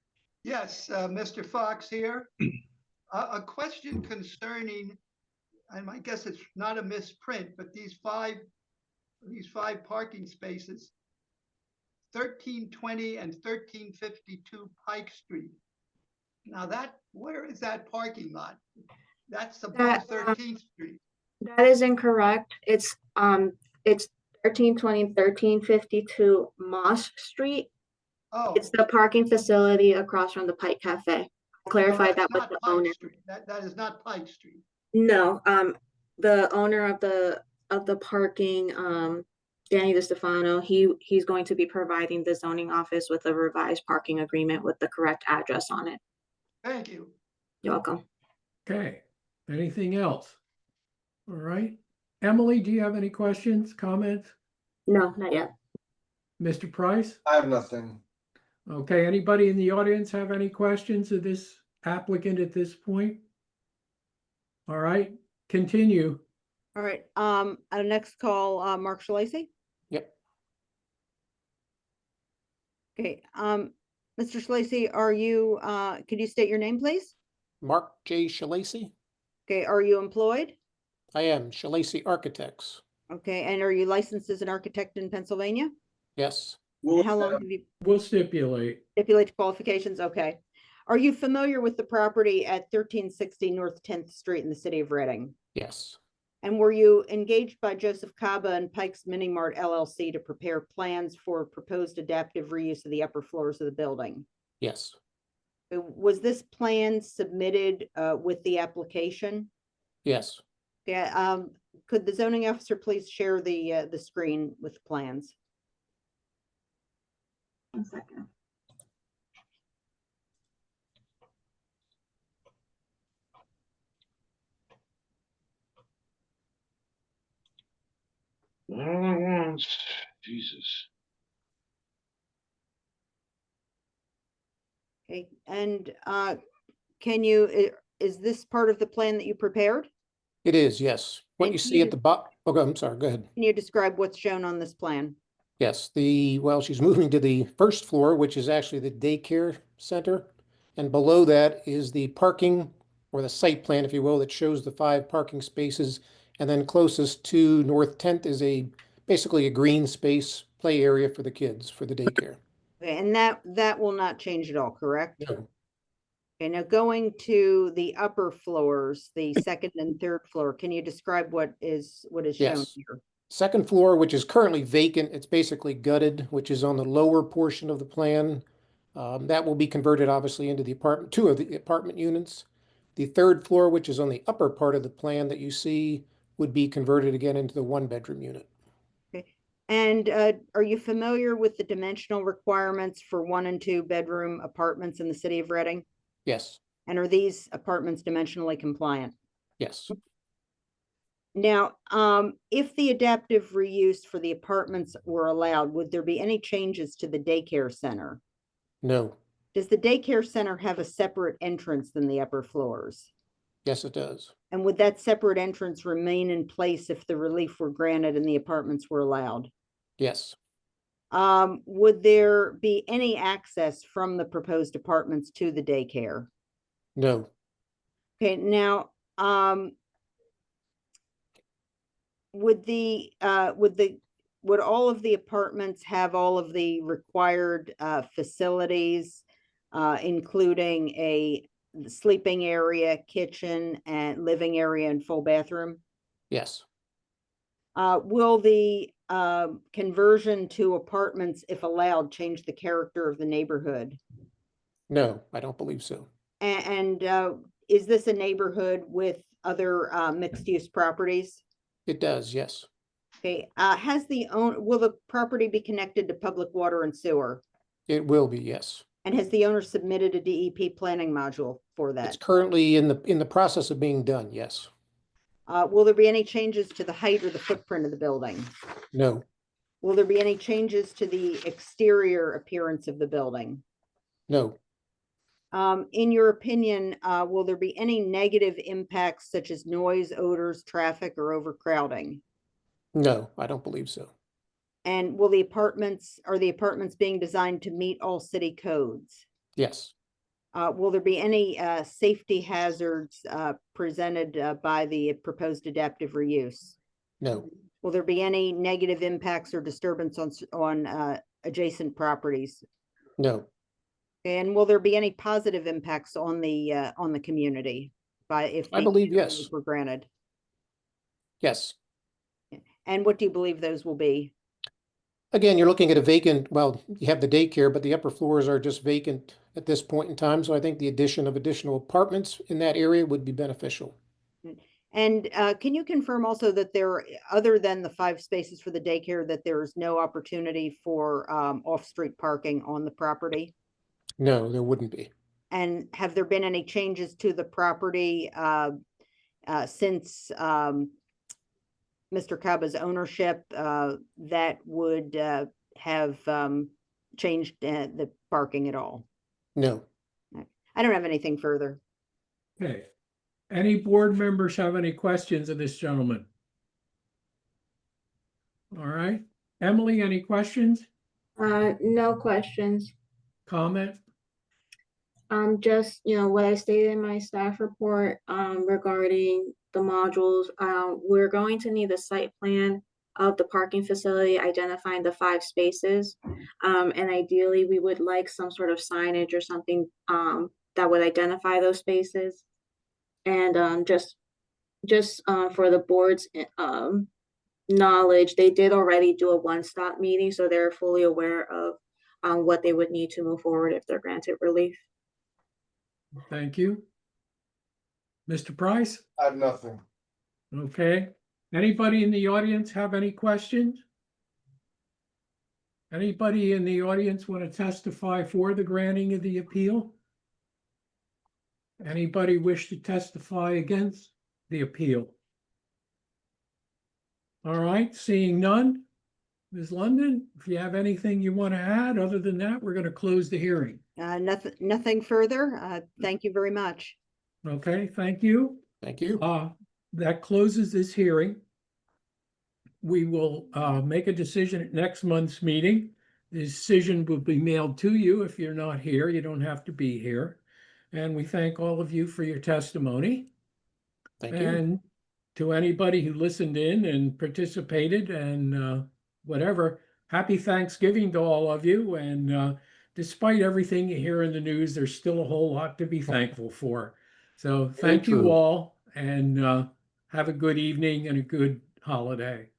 Yes, Mr. Fox here. A question concerning, and I guess it's not a misprint, but these five parking spaces, 1320 and 1352 Pike Street. Now where is that parking lot? That's above 13th Street. That is incorrect. It's 1320 and 1352 Moss Street. Oh. It's the parking facility across from the Pike Cafe. I clarified that with the owner. That is not Pike Street. No, the owner of the parking, Danny DeStefano, he's going to be providing the zoning office with a revised parking agreement with the correct address on it. Thank you. You're welcome. Okay, anything else? All right, Emily, do you have any questions, comments? No, not yet. Mr. Price? I have nothing. Okay, anybody in the audience have any questions of this applicant at this point? All right, continue. All right, our next call, Mark Shalacy. Yep. Okay, Mr. Shalacy, are you, could you state your name, please? Mark J. Shalacy. Okay, are you employed? I am Shalacy Architects. Okay, and are you licensed as an architect in Pennsylvania? Yes. And how long have you We'll stipulate. stipulate qualifications? Okay. Are you familiar with the property at 1360 North 10th Street in the city of Reading? Yes. And were you engaged by Joseph Caba and Pike's Mini Mart LLC to prepare plans for proposed adaptive reuse of the upper floors of the building? Yes. Was this plan submitted with the application? Yes. Yeah. Could the zoning officer please share the screen with the plans? 1 second. Jesus. Okay, and can you, is this part of the plan that you prepared? It is, yes. What And you can see you at the bottom, okay, I'm sorry, go ahead. Can you describe what's shown on this plan? Yes, well, she's moving to the first floor, which is actually the daycare center. And below that is the parking, or the site plan, if you will, that shows the 5 parking spaces. And then closest to North 10th is basically a green space play area for the kids, for the daycare. Okay, and that will not change at all, correct? No. Okay, now going to the upper floors, the second and third floor, can you describe what is shown Yes. here? Second floor, which is currently vacant, it's basically gutted, which is on the lower portion of the plan. That will be converted obviously into the apartment, 2 of the apartment units. The third floor, which is on the upper part of the plan that you see, would be converted again into the 1-bedroom unit. Okay, and are you familiar with the dimensional requirements for 1 and 2 bedroom apartments in the city of Reading? Yes. And are these apartments dimensionally compliant? Yes. Now, if the adaptive reuse for the apartments were allowed, would there be any changes to the daycare center? No. Does the daycare center have a separate entrance than the upper floors? Yes, it does. And would that separate entrance remain in place if the relief were granted and the apartments were allowed? Yes. Would there be any access from the proposed apartments to the daycare? No. Okay, now, would all of the apartments have all of the required facilities, including a sleeping area, kitchen, and living area and full bathroom? Yes. Will the conversion to apartments, if allowed, change the character of the neighborhood? No, I don't believe so. And is this a neighborhood with other mixed-use properties? It does, yes. Okay, will the property be connected to public water and sewer? It will be, yes. And has the owner submitted a DEP planning module for that? It's currently in the process of being done, yes. Will there be any changes to the height or the footprint of the building? No. Will there be any changes to the exterior appearance of the building? No. In your opinion, will there be any negative impacts such as noise, odors, traffic, or overcrowding? No, I don't believe so. And are the apartments being designed to meet all city codes? Yes. Will there be any safety hazards presented by the proposed adaptive reuse? No. Will there be any negative impacts or disturbance on adjacent properties? No. And will there be any positive impacts on the community if I believe yes. were granted? Yes. And what do you believe those will be? Again, you're looking at a vacant, well, you have the daycare, but the upper floors are just vacant at this point in time. So I think the addition of additional apartments in that area would be beneficial. And can you confirm also that other than the 5 spaces for the daycare, that there is no opportunity for off-street parking on the property? No, there wouldn't be. And have there been any changes to the property since Mr. Caba's ownership that would have changed the parking at all? No. I don't have anything further. Okay. Any board members have any questions of this gentleman? All right. Emily, any questions? No questions. Comment? Just, what I stated in my staff report, regarding the modules, we're going to need a site plan of the parking facility, identifying the 5 spaces. And ideally, we would like some sort of signage or something, that would identify those spaces. And, just for the board's, knowledge, they did already do a one-stop meeting, so they're fully aware of, what they would need to move forward if they're granted relief. Thank you. Mr. Price? I have nothing. Okay. Anybody in the audience have any questions? Anybody in the audience want to testify for the granting of the appeal? Anybody wish to testify against the appeal? All right, seeing none. Ms. London, if you have anything you want to add, other than that, we're going to close the hearing. Nothing further. Thank you very much. Okay, thank you. Thank you. That closes this hearing. We will make a decision at next month's meeting. The decision will be mailed to you if you're not here. You don't have to be here. And we thank all of you for your testimony. Thank you. And to anybody who listened in and participated and whatever, happy Thanksgiving to all of you. And despite everything you hear in the news, there's still a whole lot to be thankful for. So thank you all, and have a good evening and a good holiday.